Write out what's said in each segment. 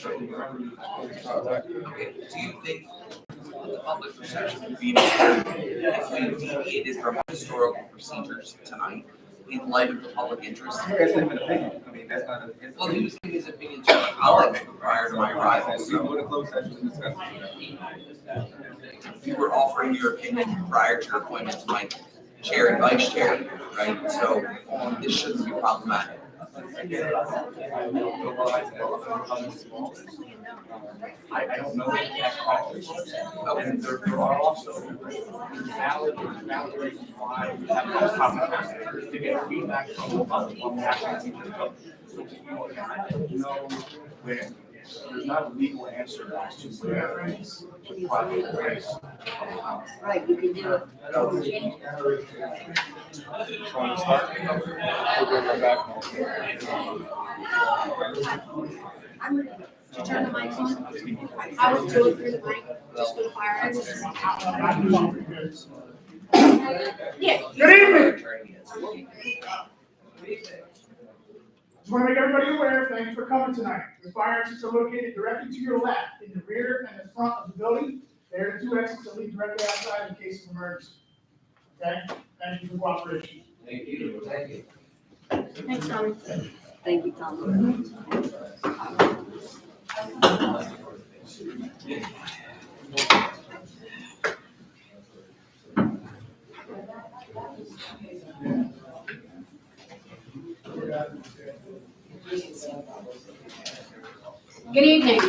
Do you think the public perception would be different if we deviated from historical procedures tonight in light of the public interest? That's not an opinion. I mean, that's not a. Well, he was giving his opinion prior to my arrival. We go to closed session and discuss. You were offering your opinion prior to your appointment to my chair and vice chair, right? So this shouldn't be problematic. I don't know the exact causes. And there are also valid reasons why we have those conversations to get feedback from the public on what happens. So, I don't know where, there's not a legal answer as to where the project is. Right, you can do it. Trying to start. We'll go back. Did you turn the mic on? I would do it through the mic, just for the fire exit. Yeah. Good evening. Just want to make everybody aware, thanks for coming tonight. The fire exits are located directly to your left, in the rear and the front of the building. There are the two exits that lead directly outside in case of emergency. Okay? Thank you for cooperation. Thank you. Thank you. Thanks, Tommy. Thank you, Tom. Good evening.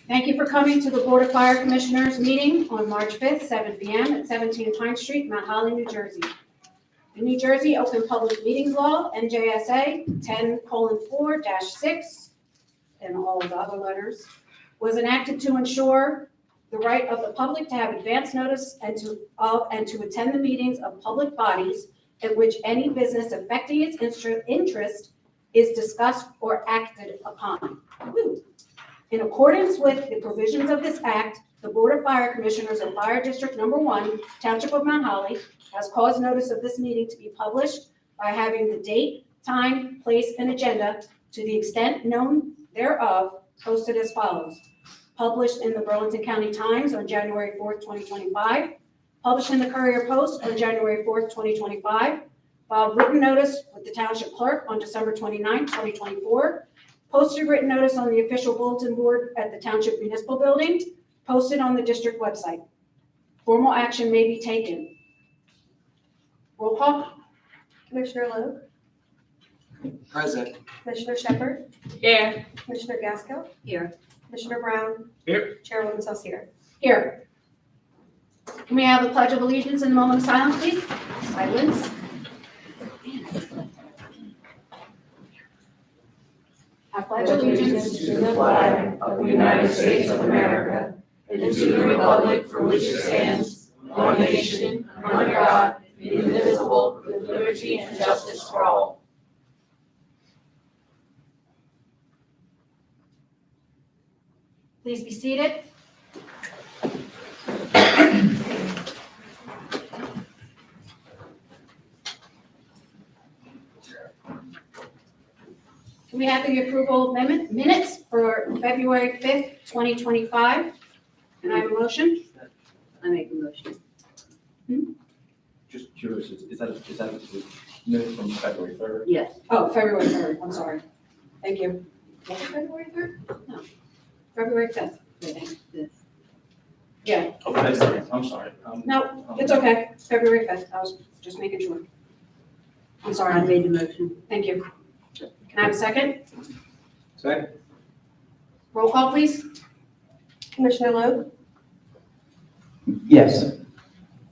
Thank you for coming to the Board of Fire Commissioners meeting on March 5th, 7 p.m. at 17 Pine Street, Mount Holly, New Jersey. The New Jersey Open Public Meetings Law, NJSA 10:4-6, and all of the other letters, was enacted to ensure the right of the public to have advance notice and to attend the meetings of public bodies at which any business affecting its interest is discussed or acted upon. Woo. In accordance with the provisions of this act, the Board of Fire Commissioners of Fire District Number 1, Township of Mount Holly, has caused notice of this meeting to be published by having the date, time, place, and agenda, to the extent known thereof, posted as follows. Published in the Burlington County Times on January 4th, 2025. Published in the Courier Post on January 4th, 2025. Filed written notice with the Township Clerk on December 29th, 2024. Posted written notice on the official bulletin board at the Township Municipal Building. Posted on the district website. Formal action may be taken. Roll call. Commissioner Logue, Present. Commissioner Shepard, Here. Commissioner Gaskell, Here. Commissioner Brown. Here. Chairwoman Saucier. Here. Can we have the Pledge of Allegiance in a moment of silence, please? Silence. I pledge allegiance to the flag of the United States of America and to the republic for which it stands, one nation, under God, indivisible, with liberty and justice for all. Please be seated. Can we have the approval of minutes for February 5th, 2025? Can I have a motion? I make a motion. Just curious, is that minutes from February 3rd? Yes. Oh, February 3rd, I'm sorry. Thank you. Was it February 3rd? No, February 5th, I think. Yes. Yeah, Oh, that's, I'm sorry. no, it's okay, February 5th, I was just making sure. I'm I sorry, made the motion. thank you. Can I have a second? Second? Roll call, please. Commissioner Logue, Yes.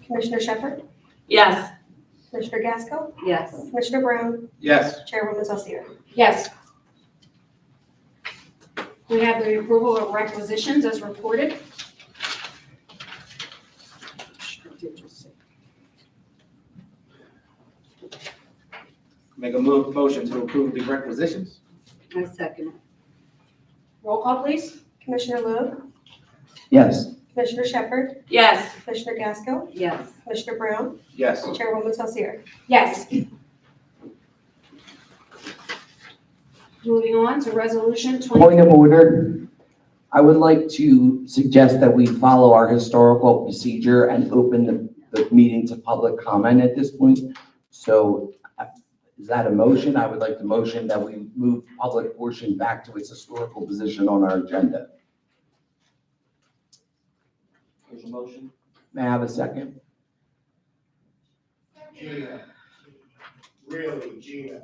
Commissioner Shepard, Yes. Commissioner Gaskell, Yes. Commissioner Brown, Yes. Chairwoman Saucier. Yes. We have the approval of requisitions as reported. Make a motion to approve the requisitions? I second it. Roll call, please. Commissioner Logue, Yes. Commissioner Shepard, Yes. Commissioner Gaskell, Yes. Commissioner Brown, Yes. Chairwoman Saucier. Yes. Moving on to resolution Point of order. I would like to suggest that we follow our historical procedure and open the meeting to public comment at this point. So is that a motion? I would like the motion that we move public portion back to its historical position on our agenda. There's a motion. May I have a second? Gina. Really, Gina.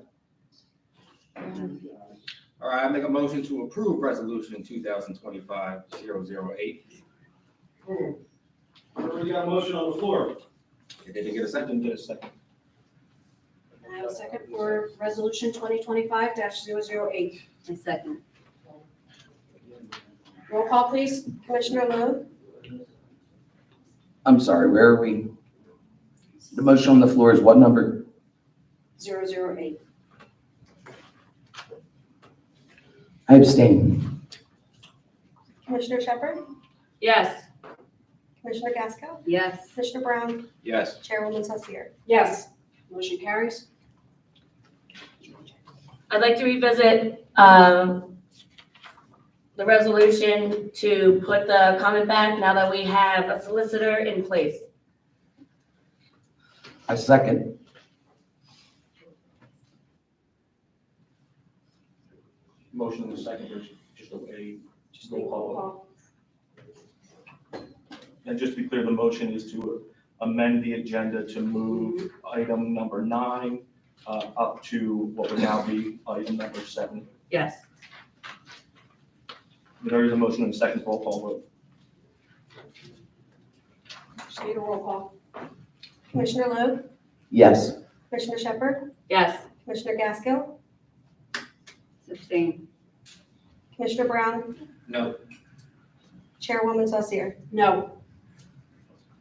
All right, I make a motion to approve resolution 2025-008. We got a motion on the floor. It didn't get a second. Didn't get a second. Can I have a second for resolution 2025-008? I second Roll call, please. Commissioner Lowe, I'm sorry, where are we? The motion on the floor is what number? 008. I abstain. Commissioner Shepherd, Yes. Commissioner Gasco, it. Yes. Commissioner Brown, Yes. Chairwoman Saucier. Yes. Motion carries. I'd like to revisit the resolution to put the comment back now that we have a solicitor in place. I second. Motion in the second, there's just a roll call. And just to be clear, the motion is to amend the agenda to move item number 9 up to what would now be item number 7. Yes. There is a motion in the second roll call vote. Just need a roll call. Commissioner Lowe, Yes. Commissioner Shepherd, Yes. Commissioner Gasco, Abstain. Commissioner Brown, No. Chairwoman Saucier. No.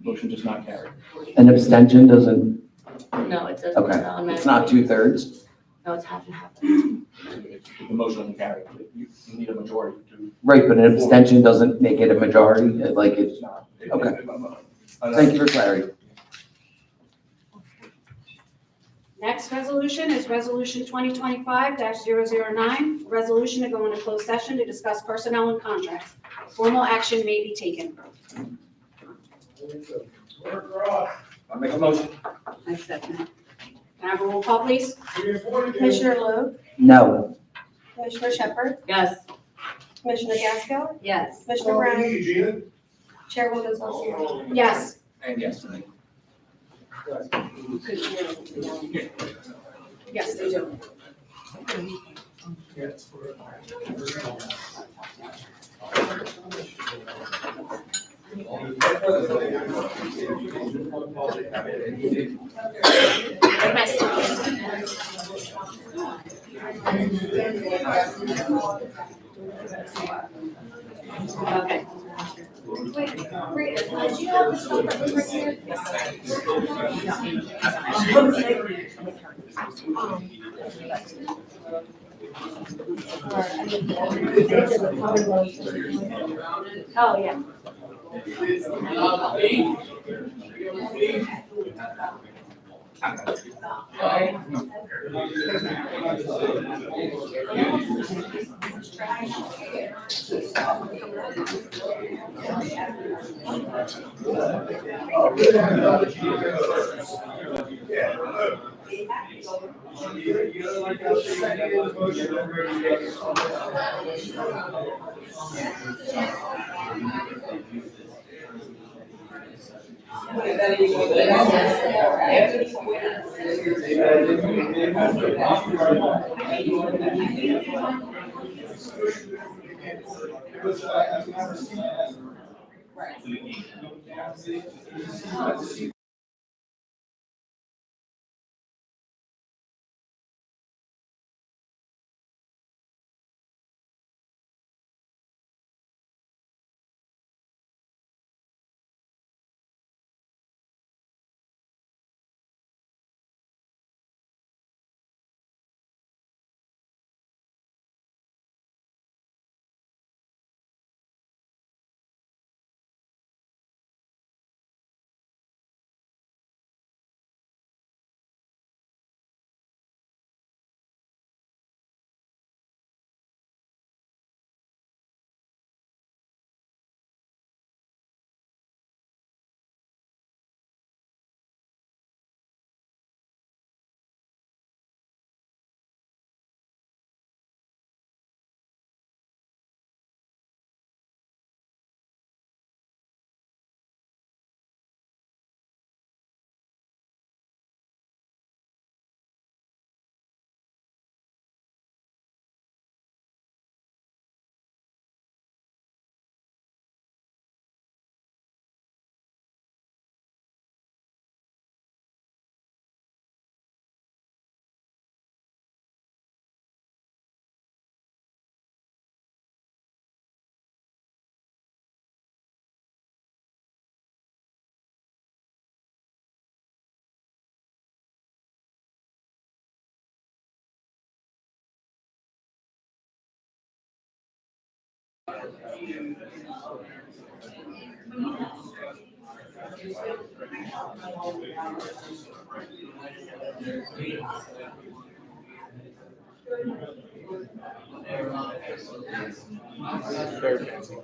Motion does not carry. An abstention doesn't, No, it says. okay. It's not 2/3. No, it's half and half. The motion doesn't carry. You need a majority to. Right, but an abstention doesn't make it a majority, like it's, It's not. Okay. Thank you for clarity. Next resolution is resolution 2025-009, resolution to go into closed session to discuss personnel and contracts. Formal action may be taken. I make a motion. I second it. Can I have a roll call, please? Commissioner Lowe, No. Commissioner Shepherd, Yes. Commissioner Gasco, Yes. Commissioner Brown, Chairwoman Saucier. Yes. And yes. Yes, they do. Okay. Oh, yeah. Very fancy.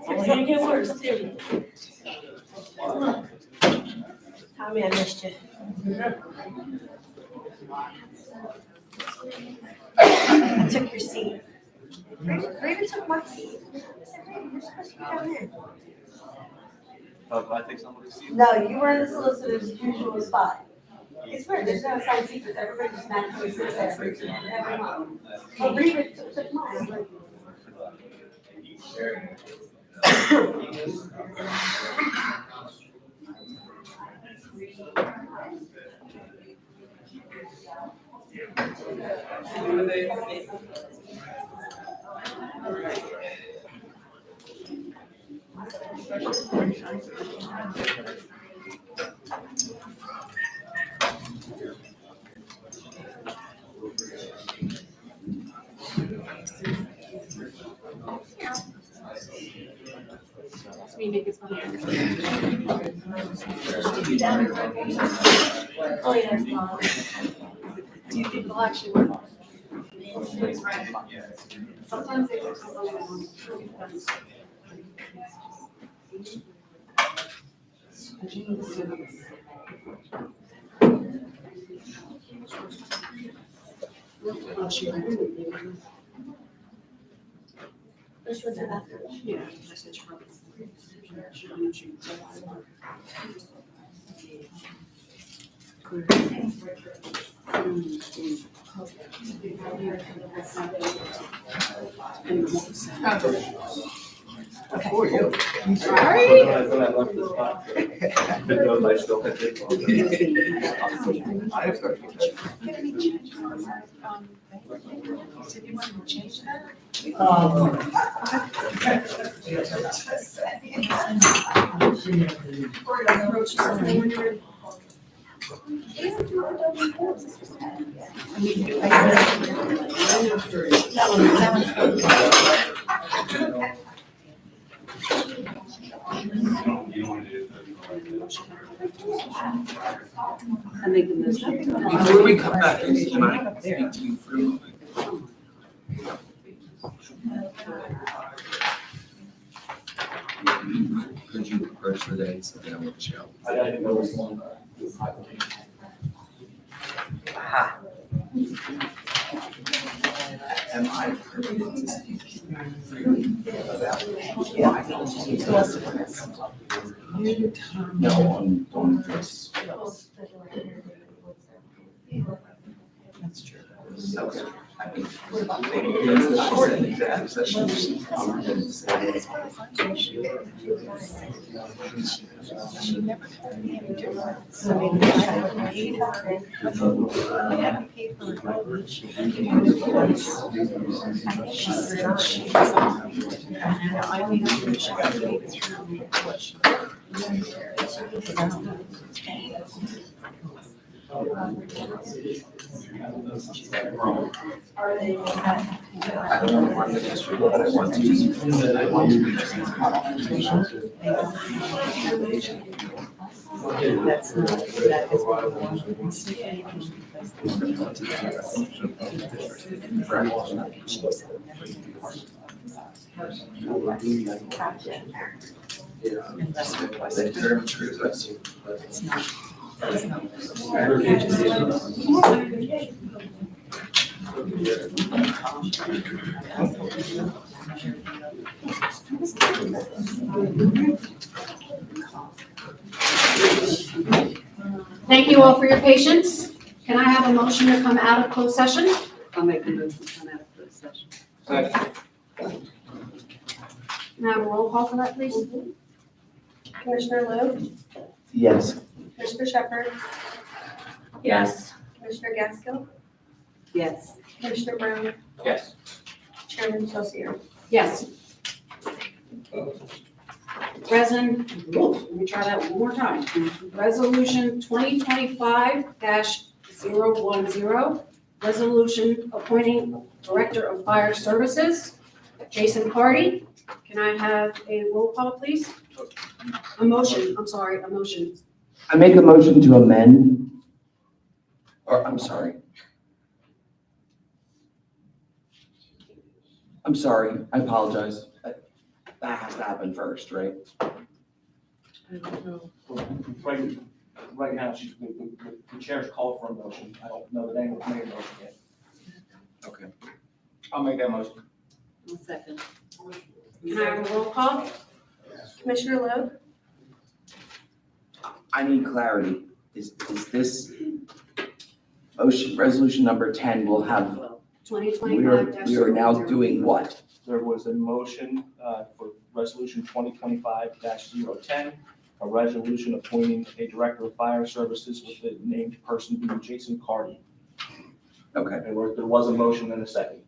It's gonna get worse too. Tommy, I missed you. I took your seat. Raven took my seat. I said, Raven, you're supposed to be down there. I think somebody's seen. No, you were in the solicitor's usual spot. It's weird, there's no assigned seats, everybody just naturally sits there every month. But Raven took mine. I'm like, We make it funny. oh, yeah. Do you think they'll actually work? Sometimes they work, sometimes they don't. Which one's that? Yeah, I said you probably. She don't know she can tell. For you. Sorry. When I left the spot. Because I still had it. I have started. So you want to change that? I make the motion. Before we come back, can I speak to you for a moment? Could you approach the day so that I will show? I didn't know it was one. Am I permitted to speak freely about why don't you tell us about this? No, on this. That's true. Okay. I mean, because the short and exam session. She never told me any difference. I mean, I haven't paid her. I haven't paid her. She said she was on. And I mean, she got paid through what she. I don't want to disagree, but I want to be transparent. That's not, that is what I want. Unless requested. Very much agree with you. It's not. It's not. Thank you all for your patience. Can I have a motion to come out of closed session? I'll make the motion to come out of closed session. Second. Can I have a roll call for that, please? Commissioner Lowe, Yes. Commissioner Shepherd, Yes. Commissioner Gaskell, Yes. Commissioner Brown, Yes. Chairman Chaucer. Yes. Let me try that one more time. Resolution 2025-010, resolution appointing Director of Fire Services, Jason Cardy. Can I have a roll call, please? A motion. I make a motion to amend, or I'm sorry. I apologize. That has to happen first, right? Right now, the chair's called for a motion. I don't know the name of the main motion yet. Okay. I'll make that motion. Second. Can I have a roll call? Commissioner Lowe, I need clarity. Is this motion, resolution number 10 will have, we are now 2025-010. doing what? There was a motion for resolution 2025-010, a resolution appointing a director of fire services with the named person being Jason Cardy. Okay, There was a motion and a second.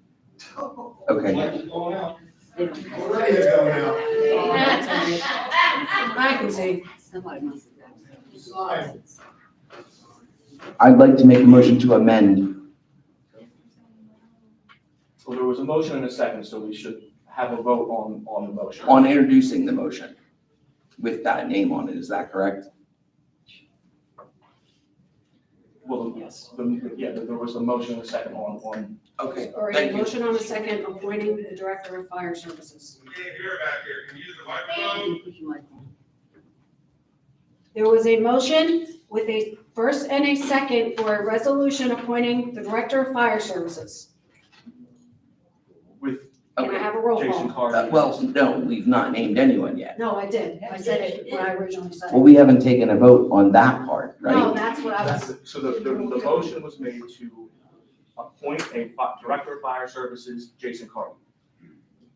okay. I can see. I'd like to make a motion to amend. So there was a motion and a second, so we should have a vote on the motion. On introducing the motion with that name on it, is that correct? Well, Yes. there was a motion and a second on. Okay, Or a thank you. motion on a second appointing the Director of Fire Services. There was a motion with a first and a second for a resolution appointing the Director of Fire Services. With Can I have a roll Jason call? Cardy. Well, no, we've not named anyone yet. No, I did. I said it when I originally said Well, it. we haven't taken a vote on that part, No, right? that's what I was, So the motion was made to appoint a director of fire services, Jason Cardy.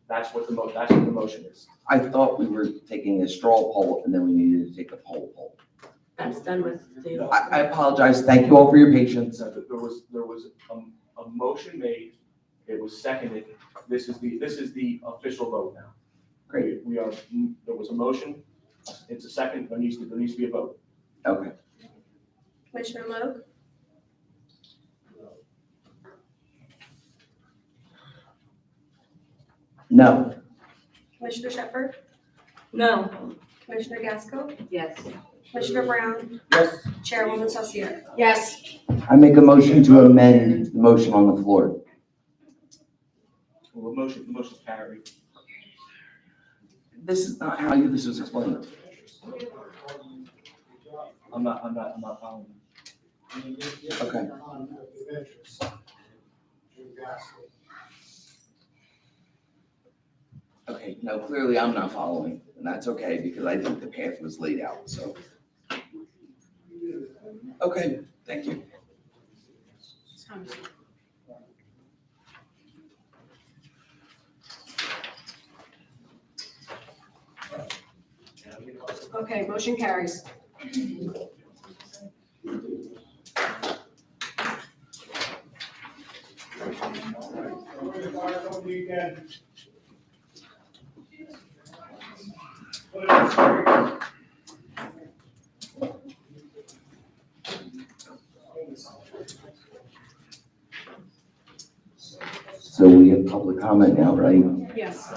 That's what the motion is. I thought we were taking a straw poll and then we needed to take a poll. That's done with the. I apologize. Thank you all for your patience. So there was a motion made, it was seconded. This is the official vote now. Great. There was a motion, it's a second, there needs to be a vote. Okay. Commissioner Lowe, No. Commissioner Shepherd, No. Commissioner Gaskell, Yes. Commissioner Brown, Yes. Chairwoman Saucier. yes. I make a motion to amend the motion on the floor. Well, the motion's carried. This is not how this was explained. I'm not following. Okay. Okay, no, clearly I'm not following, and that's okay, because I think the path was laid out, so. Okay, thank you. Okay, motion carries. So we have public comment now, right? Yes.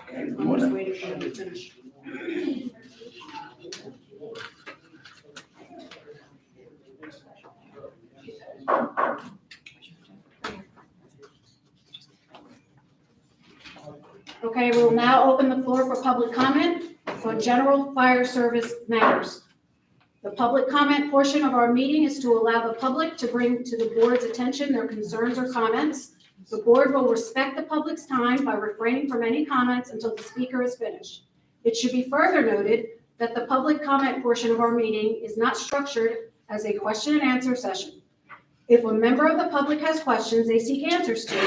Okay, we I'm just wanna, waiting for them to finish. Okay, we will now open the floor for public comment on general fire service matters. The public comment portion of our meeting is to allow the public to bring to the board's attention their concerns or comments. The board will respect the public's time by refraining from any comments until the speaker is finished. It should be further noted that the public comment portion of our meeting is not structured as a question and answer session. If a member of the public has questions they seek answers to,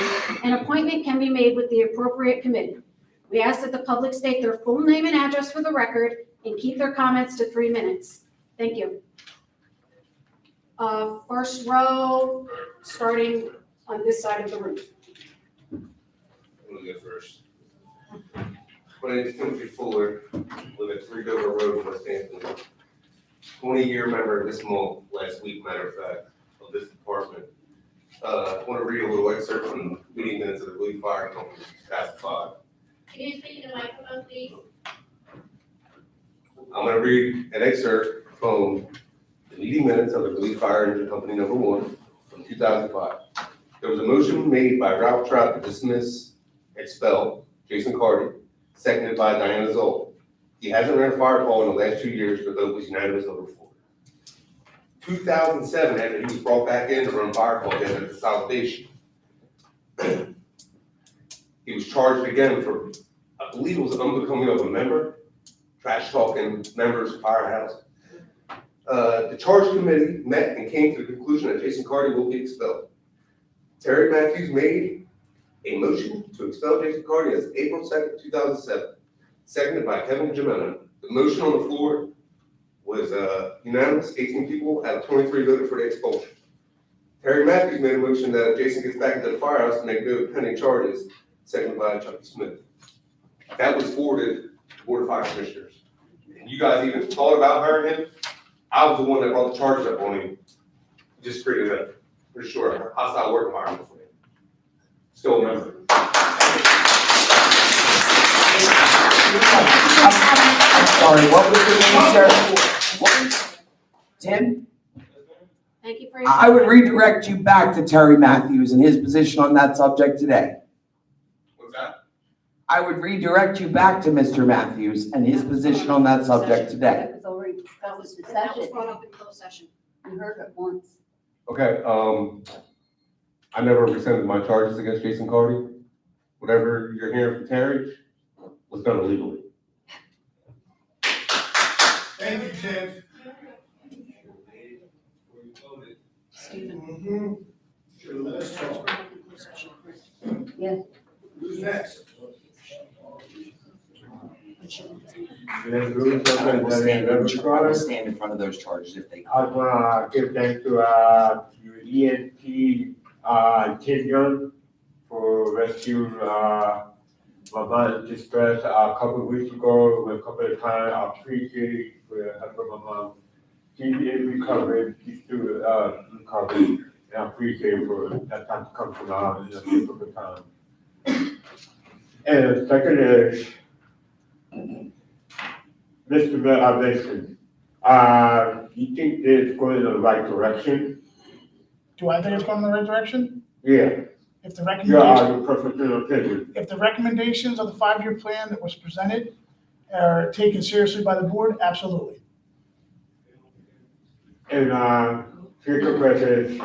an appointment can be made with the appropriate committee. We ask that the public state their full name and address for the record and keep their comments to 3 minutes. Thank you. First row, starting on this side of the room. I'm gonna go first. My name is Timothy Fuller, live at 3 Dover Road, West Hampton. 20-year member this month, last week, matter of fact, of this department. I want to read a little excerpt from the meeting minutes of the Blue Fire Company, past 5. Can you speak in the microphone, please? I'm going to read an excerpt from the meeting minutes of the Blue Fire Engine Company number 1 from 2005. There was a motion made by Ralph Trout to dismiss, expel Jason Carty, seconded by Diana Zoll. He hasn't ran a fire call in the last 2 years, but the vote was unanimous over 4. 2007, after he was brought back in to run fire calls after consolidation, he was charged again for, I believe it was unbecoming of a member, trash talking members of firehouse. The charge committee met and came to the conclusion that Jason Carty will be expelled. Terry Matthews made a motion to expel Jason Carty as April 2nd, 2007, seconded by Kevin Jimena. The motion on the floor was unanimous, 18 people out of 23 voted for the expulsion. Terry Matthews made a motion that if Jason gets back into the firehouse to make no pending charges, seconded by Chucky Smith. That was forwarded to the Board of Fire Commissioners. And you guys even thought about hiring him. I was the one that brought the charges up on him. Just created a, for sure, hostile work environment for him. Still a member. I'm sorry, what was the name, sir? Tim? Thank you for your. I would redirect you back to Terry Matthews and his position on that subject today. What's that? I would redirect you back to Mr. Matthews and his position on that subject today. That was already discussed in That was session. brought up in closed session. You heard it once. Okay, I never rescinded my charges against Jason Carty. Whatever you're hearing from Terry was done illegally. Thank you, Tim. Stephen. Who's next? I will stand in front of those charges if they. I want to give thanks to your ENT, Tim Young, for rescuing my mom in distress a couple of weeks ago, a couple of times. I appreciate it for helping my mom. She is recovering, she's still recovering, and I appreciate it for that time to come to my in a difficult time. And second is, Mr. Mason, you think it's going in the right direction? Do I think it's going in the right direction? Yeah, If the you're recommendations, your professional opinion. if the recommendations of the 5-year plan that was presented are taken seriously by the board, absolutely. And, Jacob President,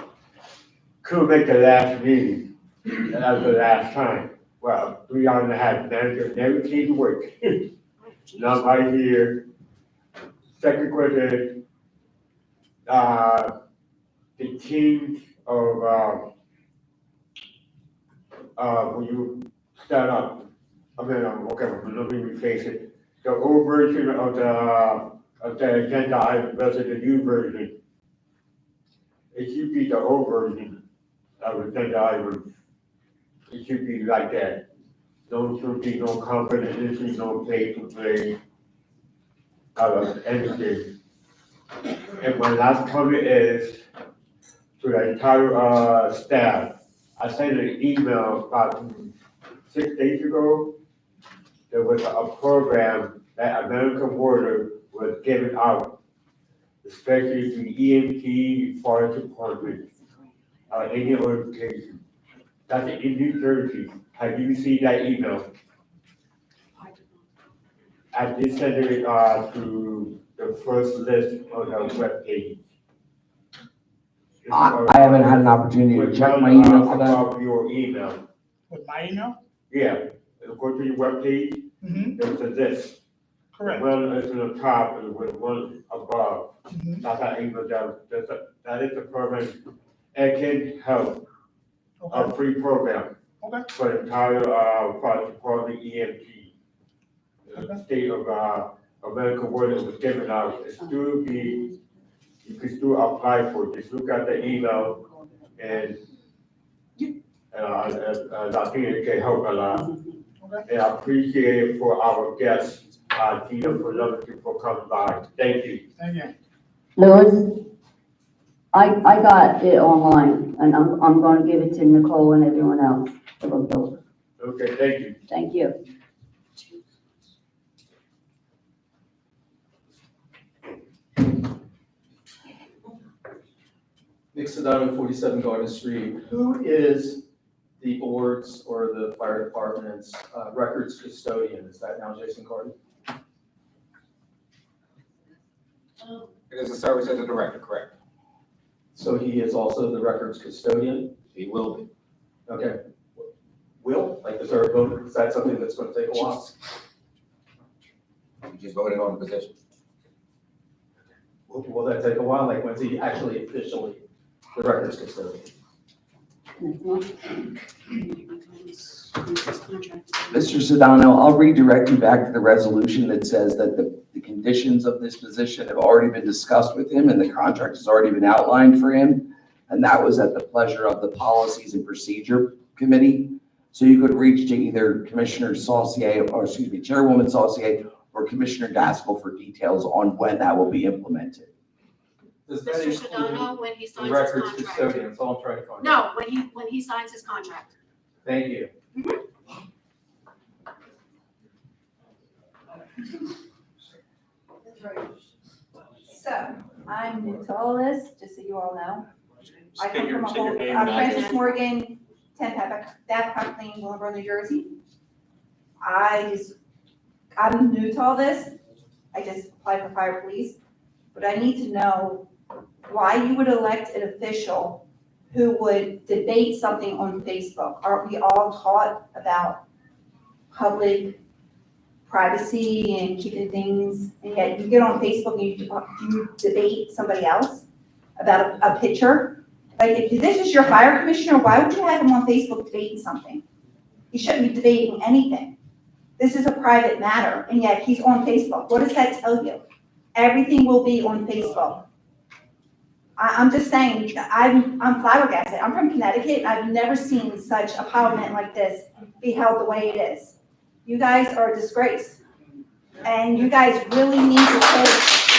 could make the last meeting, as the last time. Well, 3.5 manager never came to work. Not right here. Second question, the change of, when you start up, okay, let me rephrase it. The old version of the agenda item versus the new version. It should be the old version of the agenda item. It should be like that. No, should be no confidence, no pay to play, anything. And my last comment is to the entire, staff. I sent an email about 6 days ago. There was a program that American Water was giving out, especially to EMT, fire department, any organization. That's in New Jersey. Have you seen that email? I did send it to the first list on the webpage. I haven't had an opportunity to check my email for that. About your email. With my email? Yeah, go to your webpage, Mm-hmm, there's a list. correct. One is on the top and with one above. Mhm. That's how email that is a program. It can help, a Okay, free program. Okay. For the entire, fire department EMT. The state of a medical warning was given out, it's still be, you can still apply for it. Just look at the email and I think it can help a lot. And I appreciate it for our guests, Tina, for loving you for coming by. Thank you. Thank you. Louis, I got it online, and I'm gonna give it to Nicole and everyone else to look over. Okay, thank you. Thank you. Nick Sedano, 47 Garden Street. Who is the board's or the fire department's records custodian? Is that now Jason Carty? It is a service as a director, correct? So he is also the records custodian? He will be. Okay. Will, like the third vote, is that something that's going to take a while? You just voted on the position. Will that take a while? Like when's he actually officially the records custodian? Mr. Sedano, I'll redirect you back to the resolution that says that the conditions of this position have already been discussed with him and the contract has already been outlined for him. And that was at the pleasure of the Policies and Procedure Committee. So you could reach to either Commissioner Saucier, or excuse me, Chairwoman Saucier or Commissioner Gaskell for details on when that will be implemented. Does that Mr. include Sedano, when he the signs his records contract. custodian? That's all I'm trying to find out. No, when he signs his contract. Thank you. So, I'm new to all this, just so you all know. I come from a State your whole, name I'm and Francis Morgan, 10 Babcock Lane, Willingboro, New Jersey. I'm new to all this. I just applied for fire police, but I need to know why you would elect an official who would debate something on Facebook. Aren't we all taught about public privacy and keeping things, and yet you get on Facebook and you debate somebody else about a picture? Like, if this is your fire commissioner, why would you have him on Facebook debating something? He shouldn't be debating anything. This is a private matter, and yet he's on Facebook. What does that tell you? Everything will be on Facebook. I'm just saying, I'm flabbergasted. I'm from Connecticut, and I've never seen such a parliament like this be held the way it is. You guys are a disgrace. And you guys really need to take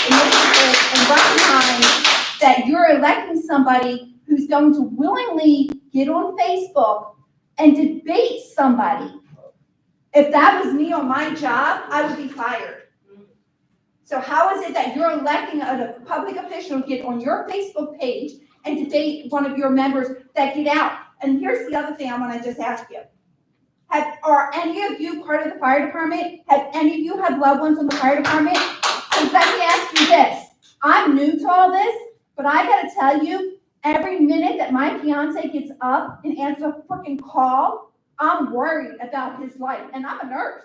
initiative and recognize that you're electing somebody who's going to willingly get on Facebook and debate somebody. If that was me on my job, I would be fired. So how is it that you're electing a public official to get on your Facebook page and debate one of your members that get out? And here's the other thing I want to just ask you. Are any of you part of the fire department? Have any of you had loved ones in the fire department? Because let me ask you this. I'm new to all this, but I gotta tell you, every minute that my fiance gets up and answers a freaking call, I'm worried about his life. And I'm a nurse,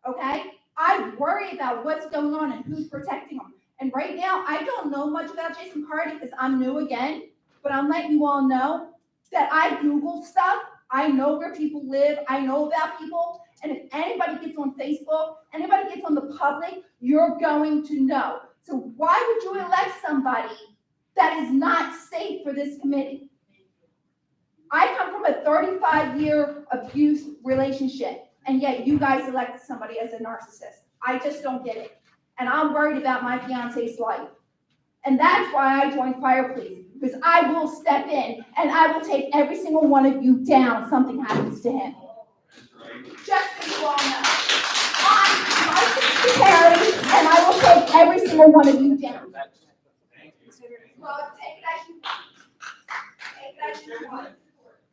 okay? I worry about what's going on and who's protecting him. And right now, I don't know much about Jason Carty because I'm new again, but I'm letting you all know that I Google stuff. I know where people live. I know about people. And if anybody gets on Facebook, anybody gets on the public, you're going to know. So why would you elect somebody that is not safe for this committee? I come from a 35-year abuse relationship, and yet you guys elected somebody as a narcissist. I just don't get it. And I'm worried about my fiance's life. And that's why I joined Fire Police, because I will step in and I will take every single one of you down if something happens to him. Just so you all know. I'm licensed to carry, and I will take every single one of you down. Well, take it as you want. Take it as you want.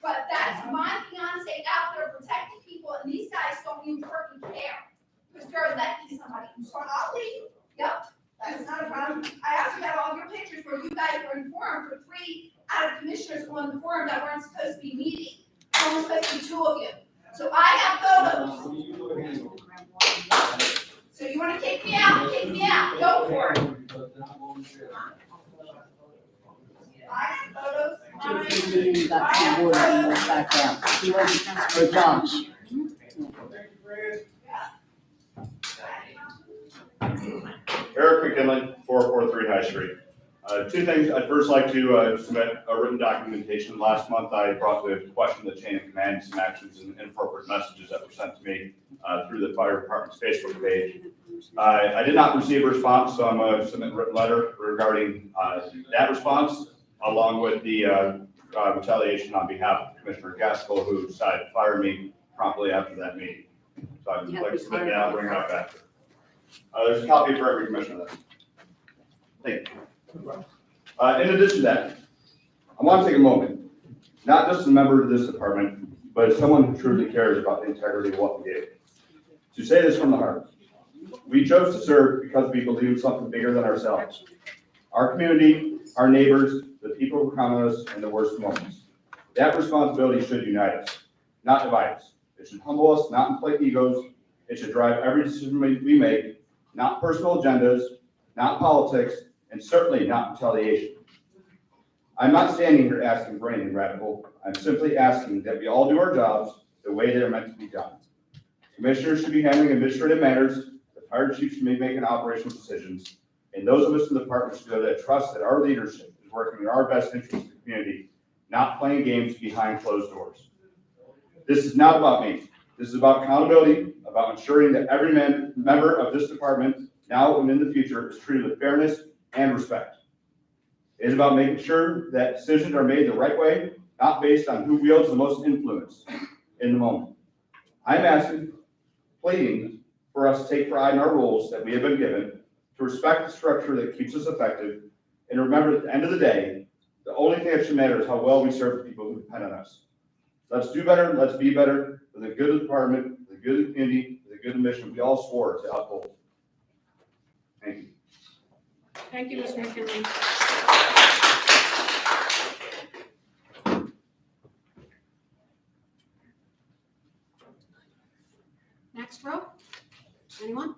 But that's my fiance out there protecting people, and these guys don't even freaking care. Because they're electing somebody. So I'll leave. Yep. That's not a problem. I also got all your pictures where you guys were informed for 3 out of commissioners on the forum that weren't supposed to be meeting. There was supposed to be 2 of you. So I have photos. So you want to kick me out? Kick me out. Go for it. I have photos. Back out. Or Josh. Eric McKinley, 443 High Street. Two things. I'd first like to submit a written documentation. Last month, I brought to question the chain of command, some actions and inappropriate messages that were sent to me through the fire department's Facebook page. I did not receive a response, so I'm going to submit a written letter regarding that response, along with the retaliation on behalf of Commissioner Gaskell, who decided to fire me promptly after that meeting. So I'd like to submit that, I'll bring it up after. There's a copy for every commissioner. Thank you. In addition to that, I want to take a moment, not just as a member of this department, but as someone who truly cares about the integrity of what we do, to say this from the heart. We chose to serve because we believe in something bigger than ourselves. Our community, our neighbors, the people who count on us in the worst moments. That responsibility should unite us, not divide us. It should humble us, not inflate egos. It should drive every decision we make, not personal agendas, not politics, and certainly not retaliation. I'm not standing here asking for anything radical. I'm simply asking that we all do our jobs the way they're meant to be done. Commissioners should be handling administrative matters, the fire chief should be making operational decisions, and those of us in the department should have that trust that our leadership is working in our best interest of the community, not playing games behind closed doors. This is not about me. This is about accountability, about ensuring that every member of this department, now and in the future, is treated with fairness and respect. It is about making sure that decisions are made the right way, not based on who wields the most influence in the moment. I'm asking, pleading for us to take pride in our roles that we have been given, to respect the structure that keeps us effective, and remember at the end of the day, the only thing that should matter is how well we serve the people who depend on us. Let's do better, let's be better, for the good of the department, for the good of the community, for the good of the mission we all swore to uphold. Thank you. Thank you, Mr. McKinley. Next row. Anyone?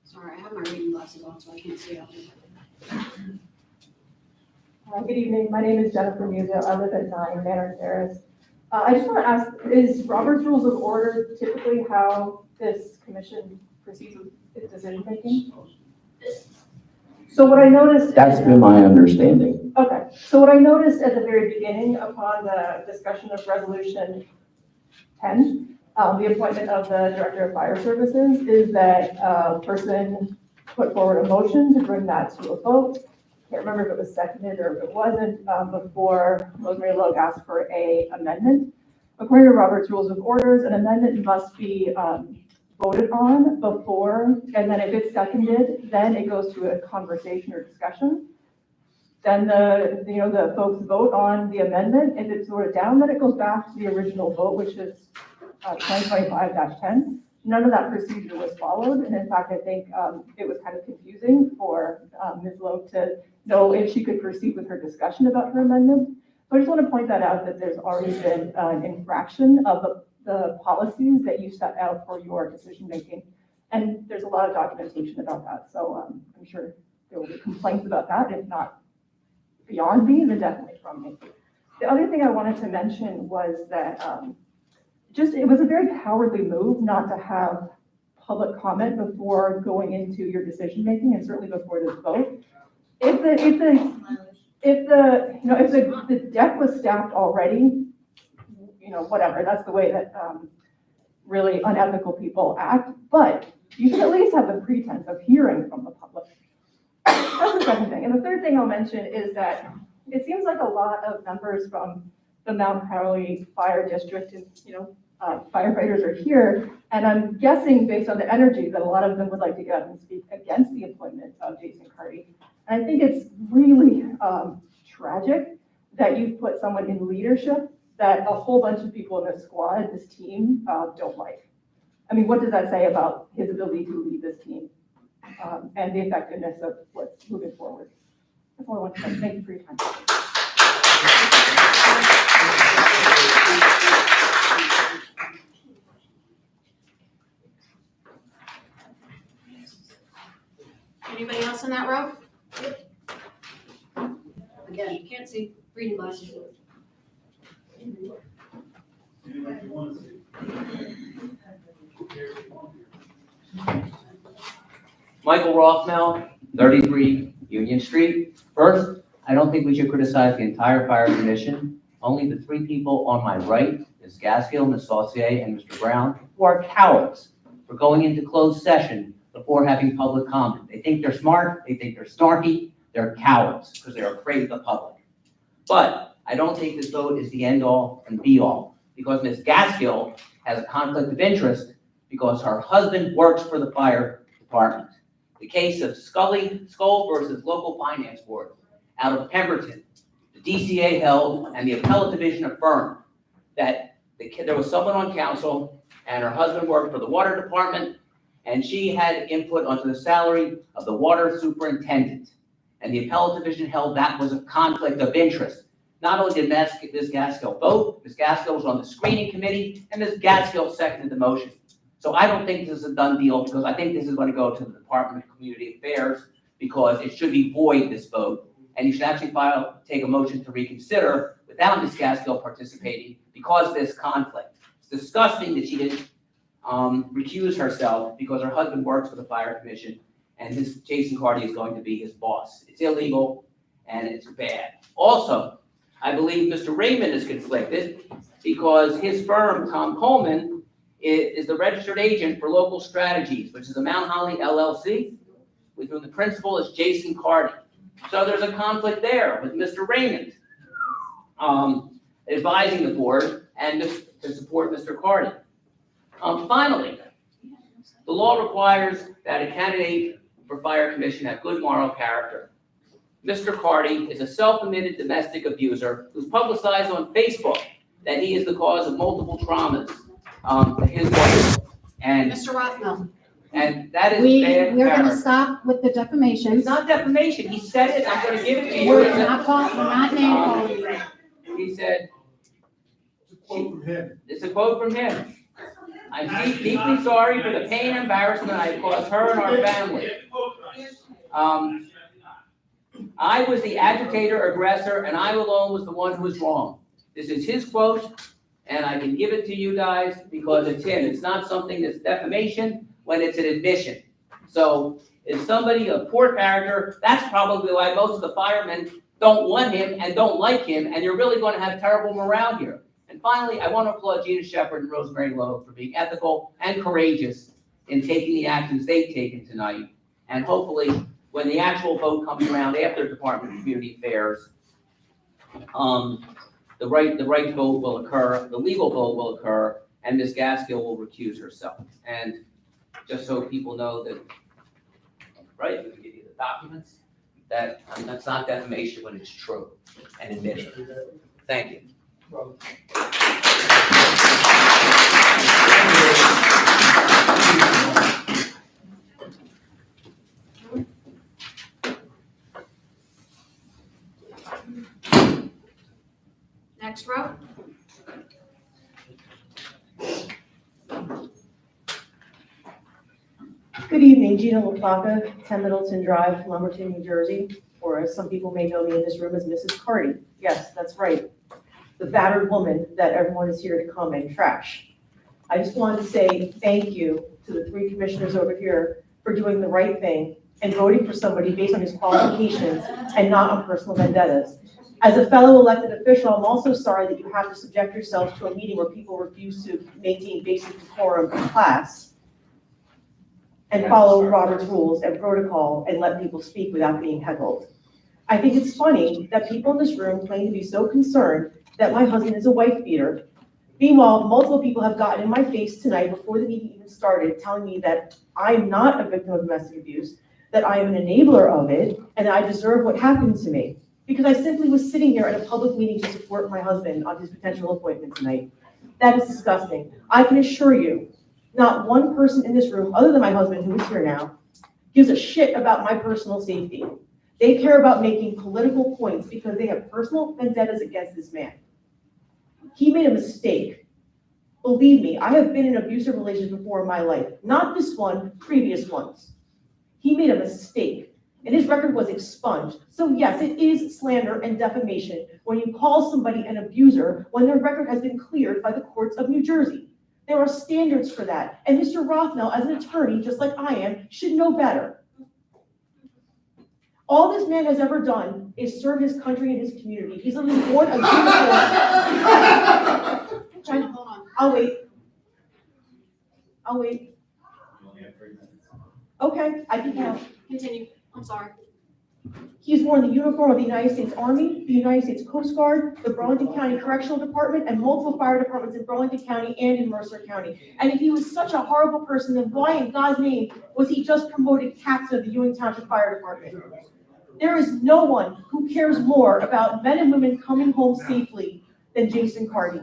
Sorry, I have my reading glasses on, so I can't see out there. Good evening. My name is Jennifer Musa. I live at 9 Manor Terrace. I just want to ask, is Robert's Rules of Order typically how this commission proceeds with its decision making? So what I noticed. That's been my understanding. Okay. So what I noticed at the very beginning upon the discussion of resolution 10, the appointment of the Director of Fire Services, is that a person put forward a motion to bring that to a vote. Can't remember if it was seconded or if it wasn't, before Rosemary Logue asked for a amendment. According to Robert's Rules of Orders, an amendment must be voted on before, and then if it's seconded, then it goes to a conversation or discussion. Then the folks vote on the amendment. If it's voted down, then it goes back to the original vote, which is 2025-10. None of that procedure was followed, and in fact, I think it was kind of confusing for Ms. Logue to know if she could proceed with her discussion about her amendment. So I just want to point that out, that there's already been an infraction of the policies that you set out for your decision making, and there's a lot of documentation about that. So I'm sure there will be complaints about that, if not beyond me, then definitely from me. The other thing I wanted to mention was that it was a very cowardly move not to have public comment before going into your decision making, and certainly before this vote. If the deck was stacked already, whatever, that's the way that really unethical people act, but you should at least have the pretense of hearing from the public. That's the second thing. And the third thing I'll mention is that it seems like a lot of members from the Mount Crowley Fire District and, firefighters are here, and I'm guessing based on the energy that a lot of them would like to get up and speak against the appointment of Jason Carty. And I think it's really tragic that you've put someone in leadership that a whole bunch of people in this squad, this team, don't like. I mean, what does that say about his ability to lead this team and the effectiveness of what's moving forward? That's all I want to say. Thank you for your time. Anybody else in that row? Again, you can't see reading glasses. Michael Rothmel, 33 Union Street. First, I don't think we should criticize the entire fire commission. Only the three people on my right, Ms. Gaskill, Ms. Saucier, and Mr. Brown, who are cowards for going into closed session before having public comment. They think they're smart, they think they're snarky, they're cowards because they're afraid of the public. But I don't think this vote is the end all and be all, because Ms. Gaskill has a conflict of interest because her husband works for the fire department. The case of Skull versus Local Finance Board out of Pemberton, the DCA held and the appellate division affirmed that there was someone on council and her husband worked for the water department and she had input onto the salary of the water superintendent. And the appellate division held that was a conflict of interest. Not only did Ms. Gaskill vote, Ms. Gaskill was on the screening committee, and Ms. Gaskill seconded the motion. So I don't think this is a done deal, because I think this is going to go to the Department of Community Affairs, because it should be void, this vote. And you should actually take a motion to reconsider without Ms. Gaskill participating because of this conflict. It's disgusting that she didn't recuse herself because her husband works for the fire commission and Jason Carty is going to be his boss. It's illegal and it's bad. Also, I believe Mr. Raymond is conflicted because his firm, Tom Coleman, is the registered agent for Local Strategies, which is a Mount Holly LLC, with whom the principal is Jason Carty. So there's a conflict there with Mr. Raymond advising the board and to support Mr. Carty. Finally, the law requires that a candidate for fire commission have good moral character. Mr. Carty is a self-admitted domestic abuser who's publicized on Facebook that he is the cause of multiple traumas to his wife. And Mr. Rothmel, that is bad we're going to character. stop with the defamation. It's not defamation. He said it. I'm going to give it to you. We're not name calling. He said, it's a quote from him. I'm deeply sorry for the pain and embarrassment I caused her and our family. I was the agitator, aggressor, and I alone was the one who was wrong. This is his quote, and I can give it to you guys because it's him. It's not something that's defamation when it's an admission. So if somebody of poor character, that's probably why most of the firemen don't want him and don't like him, and you're really going to have terrible morale here. And finally, I want to applaud Gina Shepherd and Rosemary Lowe for being ethical and courageous in taking the actions they've taken tonight. And hopefully, when the actual vote comes around after Department of Community Affairs, the right vote will occur, the legal vote will occur, and Ms. Gaskill will recuse herself. And just so people know that, right, we can give you the documents, that's not defamation when it's true and admitted. Thank you. Next row. Good evening, Gina LaPlaca, 10 Middleton Drive, Lumberton, New Jersey, or as some people may know me in this room as Mrs. Carty. Yes, that's right. The battered woman that everyone is here to come and trash. I just wanted to say thank you to the three commissioners over here for doing the right thing and voting for somebody based on his qualifications and not on personal vendettas. As a fellow elected official, I'm also sorry that you have to subject yourself to a meeting where people refuse to maintain basic decorum in class and follow Robert's rules and protocol and let people speak without being heckled. I think it's funny that people in this room claim to be so concerned that my husband is a wife beater. Meanwhile, multiple people have gotten in my face tonight before the meeting even started, telling me that I'm not a victim of domestic abuse, that I am an enabler of it, and that I deserve what happened to me. Because I simply was sitting here at a public meeting to support my husband on his potential appointment tonight. That is disgusting. I can assure you, not one person in this room, other than my husband, who is here now, gives a shit about my personal safety. They care about making political points because they have personal vendettas against this man. He made a mistake. Believe me, I have been in abusive relations before in my life. Not this one, previous ones. He made a mistake, and his record was expunged. So yes, it is slander and defamation when you call somebody an abuser when their record has been cleared by the courts of New Jersey. There are standards for that, and Mr. Rothmel, as an attorney, just like I am, should know better. All this man has ever done is serve his country and his community. He's literally worn a uniform. Hold on. I'll wait. I'll wait. Okay, I can count. Continue. I'm sorry. He's worn the uniform of the United States Army, the United States Coast Guard, the Burlington County Correctional Department, and multiple fire departments in Burlington County and in Mercer County. And if he was such a horrible person, then why in God's name was he just promoted captain of the Ewing Township Fire Department? There is no one who cares more about men and women coming home safely than Jason Carty.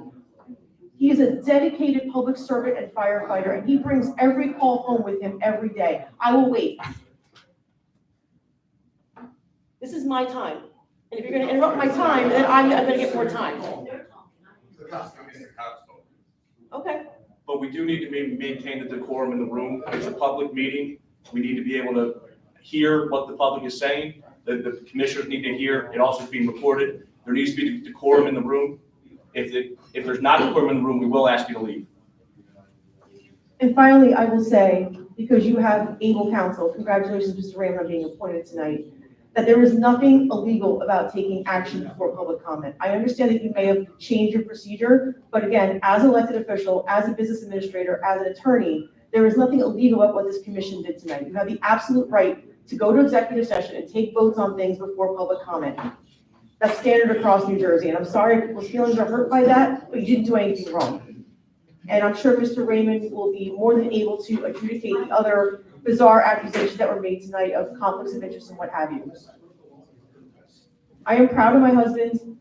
He is a dedicated public servant and firefighter, and he brings every call home with him every day. I will wait. This is my time. And if you're gonna interrupt my time, then I'm gonna get more time. Okay. But we do need to maintain the decorum in the room. It's a public meeting. We need to be able to hear what the public is saying. The commissioners need to hear. It also is being recorded. There needs to be decorum in the room. If there's not decorum in the room, we will ask you to leave. And finally, I will say, because you have able counsel, congratulations, Mr. Raymond, on being appointed tonight, that there is nothing illegal about taking action before public comment. I understand that you may have changed your procedure, but again, as an elected official, as a business administrator, as an attorney, there is nothing illegal about what this commission did tonight. You have the absolute right to go to executive session and take votes on things before public comment. That's standard across New Jersey, and I'm sorry if people's feelings are hurt by that, but you didn't do anything wrong. And I'm sure Mr. Raymond will be more than able to adjudicate the other bizarre accusations that were made tonight of conflicts of interest and what have you. I am proud of my husband.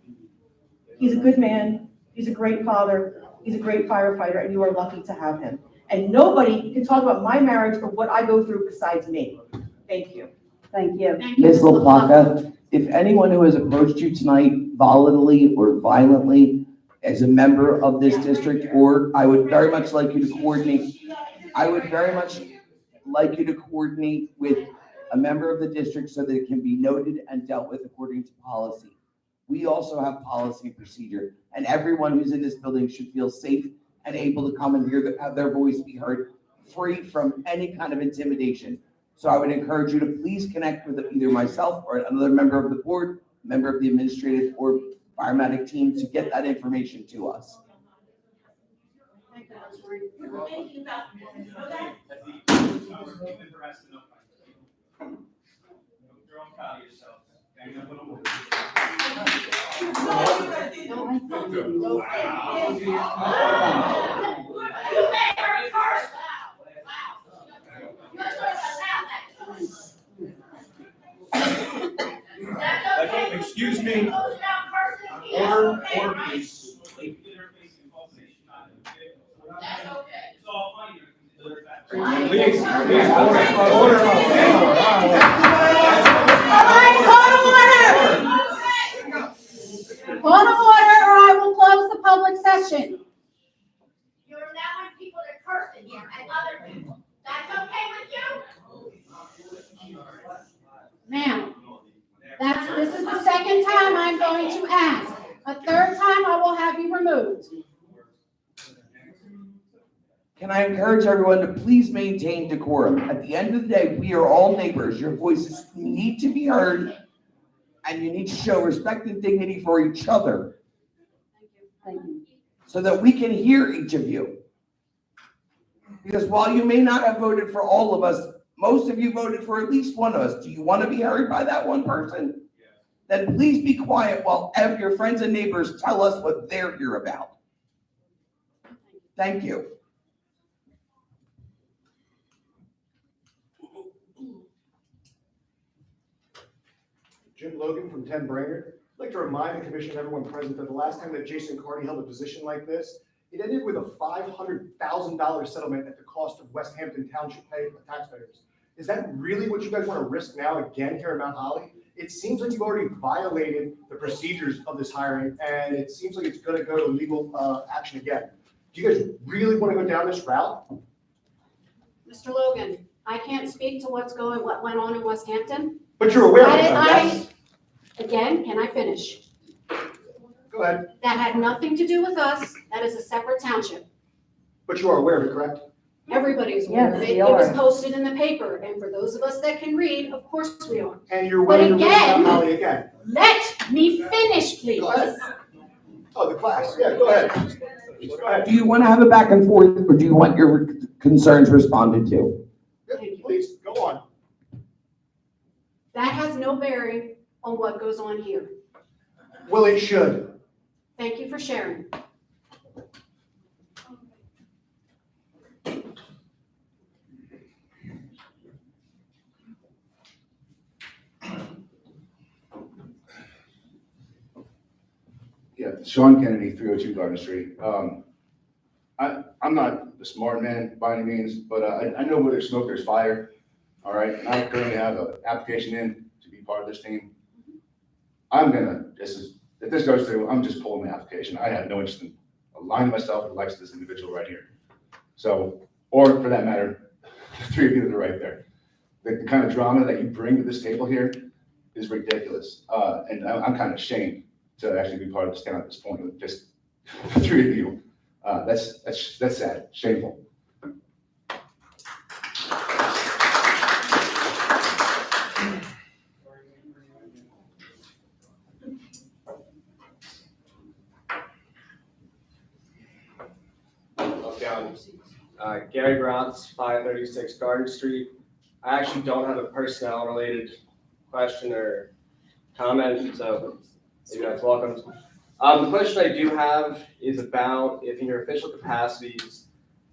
He's a good man. He's a great father. He's a great firefighter, and you are lucky to have him. And nobody can talk about my marriage or what I go through besides me. Thank you. Thank you. Ms. LaPlaca, if anyone who has approached you tonight voluntarily or violently as a member of this district, or I would very much like you to coordinate, with a member of the district so that it can be noted and dealt with according to policy. We also have policy and procedure, and everyone who's in this building should feel safe and able to come and have their voice be heard, free from any kind of intimidation. So I would encourage you to please connect with either myself or another member of the board, member of the administrative or firefighting team to get that information to us. Excuse me. Order, please. Please, order. Point of order, or I will close the public session. You're allowing people to curse in here and other people. That's okay with you? Ma'am, this is the second time I'm going to ask. A third time, I will have you removed. Can I encourage everyone to please maintain decorum? At the end of the day, we are all neighbors. Your voices need to be heard, and you need to show respect and dignity for each other. Thank you. So that we can hear each of you. Because while you may not have voted for all of us, most of you voted for at least one of us. Do you want to be heard by that one person? Then please be quiet while your friends and neighbors tell us what they're here about. Thank you. Jim Logan from 10 Brainerd. I'd like to remind the commission and everyone present that the last time that Jason Carty held a position like this, it ended with a $500,000 settlement at the cost of West Hampton Township taxpayers. Is that really what you guys want to risk now again here in Mount Holly? It seems like you've already violated the procedures of this hiring, and it seems like it's going to go to legal action again. Do you guys really want to go down this route? Mr. Logan, I can't speak to what went on in West Hampton. But you're aware of it, yes? Again, can I finish? Go ahead. That had nothing to do with us. That is a separate township. But you are aware of it, correct? Everybody's aware of Yes, it. we It was are. posted in the paper, and for those of us that can read, of course we are. And you're But willing to read again- about Molly again. Let me finish, please. Go ahead. Oh, the class, yeah, go ahead. Go ahead. Do you want to have a back and forth, or do you want your concerns responded to? Yeah, please, go on. That has no bearing on what goes on here. Well, it should. Thank you for sharing. Yeah, Sean Kennedy, 302 Garden Street. I'm not a smart man by any means, but I know where there's smoke, there's fire. All right, and I currently have an application in to be part of this team. If this goes through, I'm just pulling the application. I have no interest in aligning myself with the likes of this individual right here. So, or for that matter, the three of you that are right there. The kind of drama that you bring to this table here is ridiculous. And I'm kind of ashamed to actually be part of this town at this point with just the three of you. That's sad, shameful. Gary Bronx, 536 Garden Street. I actually don't have a personnel-related question or comment, so maybe that's welcome. The question I do have is about if in your official capacities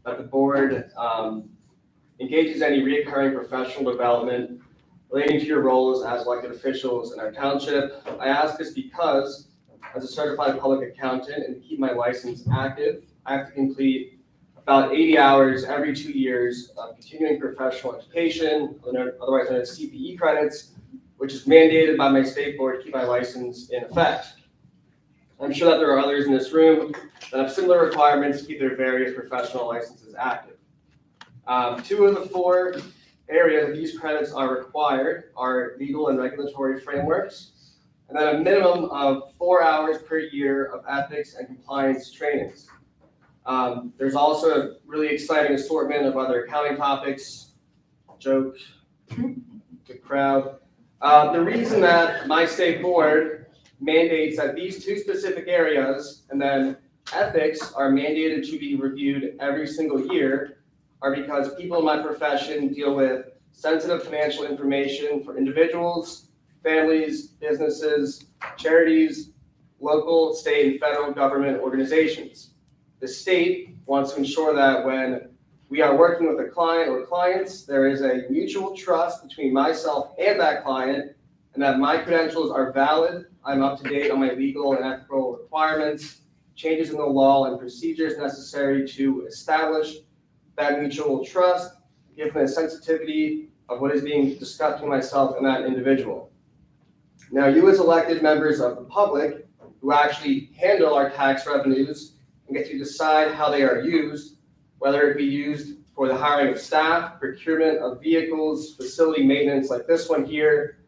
that the board engages any recurring professional development relating to your roles as elected officials in our township. I ask this because as a certified public accountant and to keep my license active, I have to complete about 80 hours every 2 years of continuing professional education, otherwise known as CPE credits, which is mandated by my state board to keep my license in effect. I'm sure that there are others in this room that have similar requirements to keep their various professional licenses active. 2 of the 4 areas that these credits are required are legal and regulatory frameworks, and then a minimum of 4 hours per year of ethics and compliance trainings. There's also a really exciting assortment of other accounting topics, joke, good crowd. The reason that my state board mandates that these 2 specific areas and then ethics are mandated to be reviewed every single year are because people in my profession deal with sensitive financial information for individuals, families, businesses, charities, local, state, and federal government organizations. The state wants to ensure that when we are working with a client or clients, there is a mutual trust between myself and that client, and that my credentials are valid, I'm up to date on my legal and ethical requirements, changes in the law and procedures necessary to establish that mutual trust, given the sensitivity of what is being discussed with myself and that individual. Now, you as elected members of the public who actually handle our tax revenues and get to decide how they are used, whether it be used for the hiring of staff, procurement of vehicles, facility maintenance like this one here,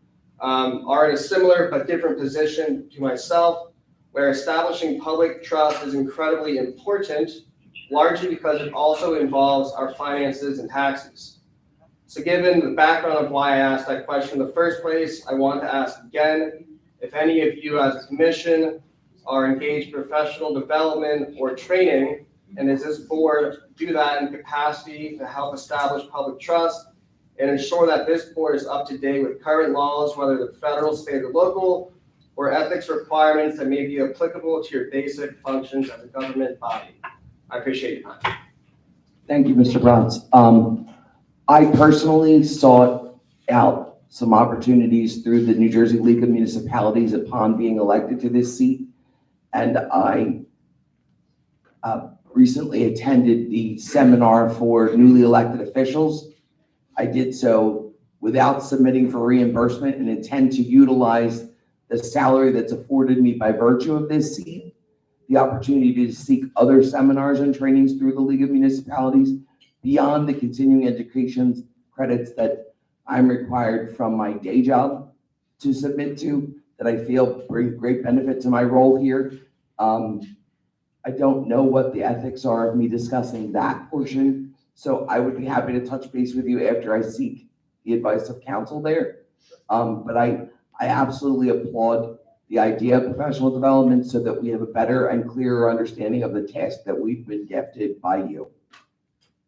are in a similar but different position to myself, where establishing public trust is incredibly important, largely because it also involves our finances and taxes. So given the background of why I asked that question in the first place, I want to ask again, if any of you as a commission are engaged in professional development or training, and does this board do that in capacity to help establish public trust and ensure that this board is up to date with current laws, whether the federal, state, or local, or ethics requirements that may be applicable to your basic functions as a government body? I appreciate your time. Thank you, Mr. Bronx. I personally sought out some opportunities through the New Jersey League of Municipalities upon being elected to this seat. And I recently attended the seminar for newly elected officials. I did so without submitting for reimbursement and intend to utilize the salary that's afforded me by virtue of this seat, the opportunity to seek other seminars and trainings through the League of Municipalities beyond the continuing education credits that I'm required from my day job to submit to, that I feel bring great benefit to my role here. I don't know what the ethics are of me discussing that portion, So I would be happy to touch base with you after I seek the advice of counsel there. But I absolutely applaud the idea of professional development so that we have a better and clearer understanding of the task that we've been gifted by you.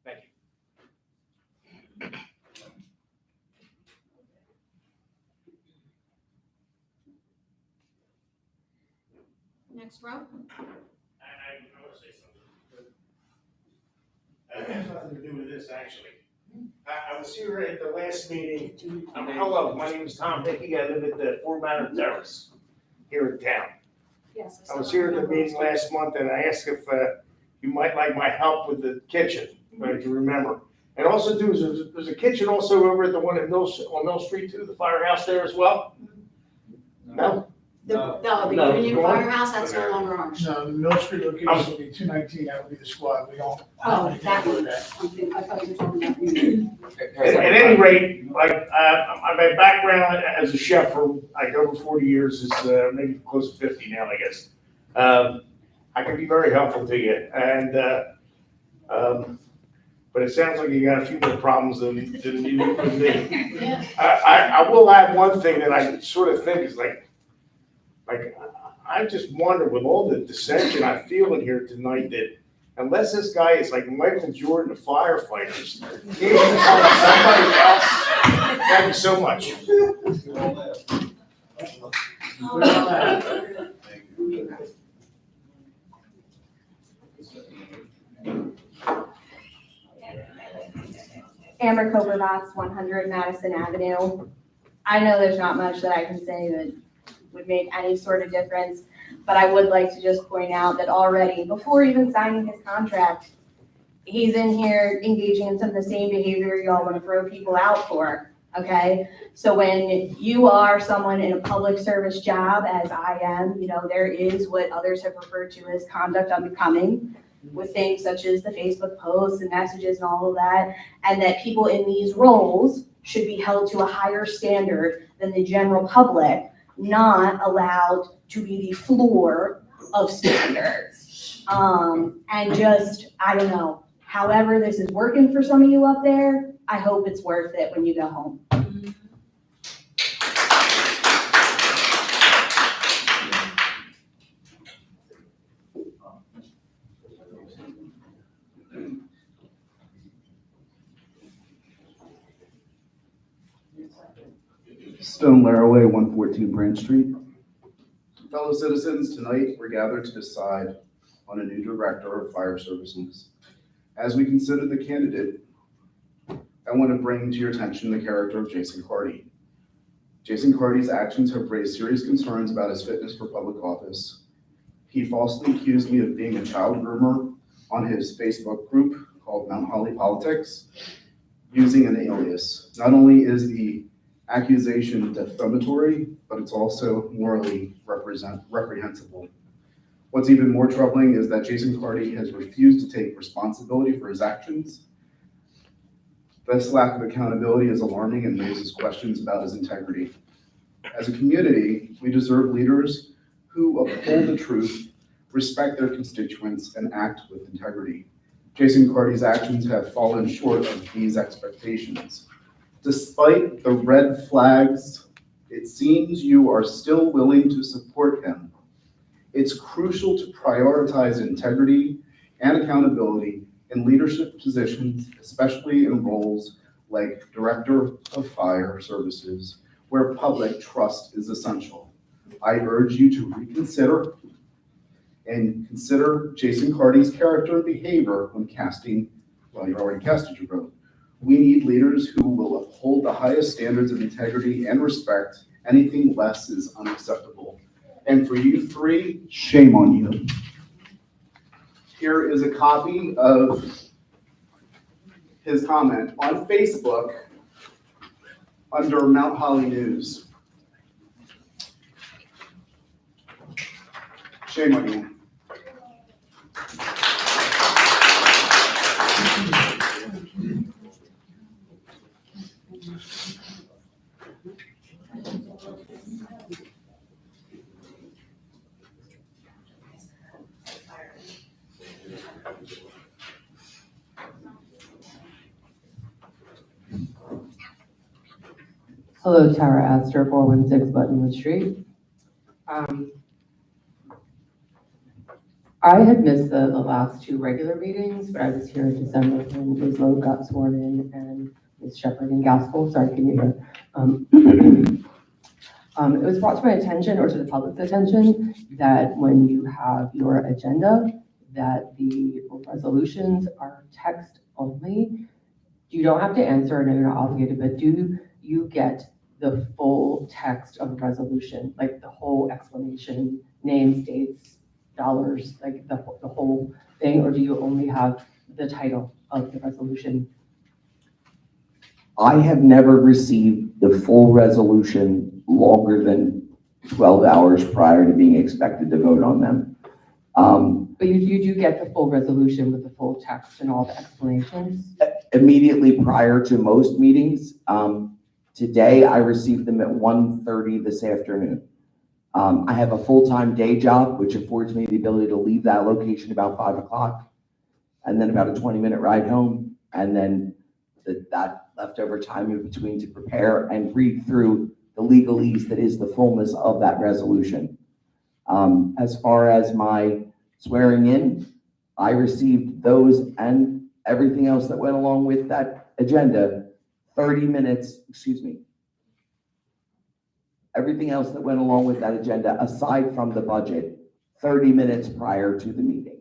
Thank you. Next row. I want to say something. That has nothing to do with this, actually. I was here at the last meeting. Hello, my name is Tom Dickey. I live at the Four Manor Terrace here in town. Yes. I was here at the meeting last month and I asked if you might like my help with the kitchen, if you remember. And also there's a kitchen also over at the one on Mill Street too, the firehouse there as well? No? The Union Firehouse, that's no longer ours. No, the Mill Street location would be 219, that would be the squad, we don't. Oh, that one. I thought you were talking about Union. At any rate, like, my background as a chef for like over 40 years is maybe close to 50 now, I guess. I can be very helpful to you, and but it sounds like you got a few more problems than you do with me. Yeah. I will add one thing that I sort of think is like I just wonder with all the dissension I feel in here tonight that unless this guy is like Michael Jordan of firefighters, he can find somebody else. Thank you so much. Amber Kobervats, 100 Madison Avenue. I know there's not much that I can say that would make any sort of difference, but I would like to just point out that already, before even signing his contract, he's in here engaging in some of the same behavior y'all want to throw people out for, okay? So when you are someone in a public service job, as I am, you know, there is what others have referred to as conduct unbecoming, with things such as the Facebook posts and messages and all of that, and that people in these roles should be held to a higher standard than the general public, not allowed to be the floor of standards. And just, I don't know, however this is working for some of you up there, I hope it's worth it when you go home. Stone Laraway, 114 Branch Street. Fellow citizens, tonight we're gathered to decide on a new director of fire services. As we consider the candidate, I want to bring to your attention the character of Jason Carty. Jason Carty's actions have raised serious concerns about his fitness for public office. He falsely accused me of being a child groomer on his Facebook group called Mount Holly Politics, using an alias. Not only is the accusation defamatory, but it's also morally reprehensible. What's even more troubling is that Jason Carty has refused to take responsibility for his actions. This lack of accountability is alarming and raises questions about his integrity. As a community, we deserve leaders who uphold the truth, respect their constituents, and act with integrity. Jason Carty's actions have fallen short of these expectations. Despite the red flags, it seems you are still willing to support him. It's crucial to prioritize integrity and accountability in leadership positions, especially in roles like Director of Fire Services, where public trust is essential. I urge you to reconsider and consider Jason Carty's character and behavior when casting, well, you already casted your vote. We need leaders who will uphold the highest standards of integrity and respect. Anything less is unacceptable. And for you three, shame on you. Here is a copy of his comment on Facebook under Mount Holly News. Shame on you. Hello, Tara Astor, 416 Buttonwood Street. I had missed the last two regular meetings, but I was here in December when Ms. Lowe got sworn in and Ms. Shepherd and Gaskell, sorry, can you hear? It was brought to my attention, or to the public's attention, that when you have your agenda, that the resolutions are text only. You don't have to answer, and you're not obligated, but do you get the full text of the resolution, like the whole explanation, names, dates, dollars, like the whole thing, or do you only have the title of the resolution? I have never received the full resolution longer than 12 hours prior to being expected to vote on them. But you do get the full resolution with the full text and all the explanations? Immediately prior to most meetings. Today, I received them at 1:30 this afternoon. I have a full-time day job, which affords me the ability to leave that location about 5 o'clock, and then about a 20-minute ride home, and then that leftover time in between to prepare and read through the legalese that is the fullness of that resolution. As far as my swearing in, I received those and everything else that went along with that agenda 30 minutes, everything else that went along with that agenda, aside from the budget, 30 minutes prior to the meeting.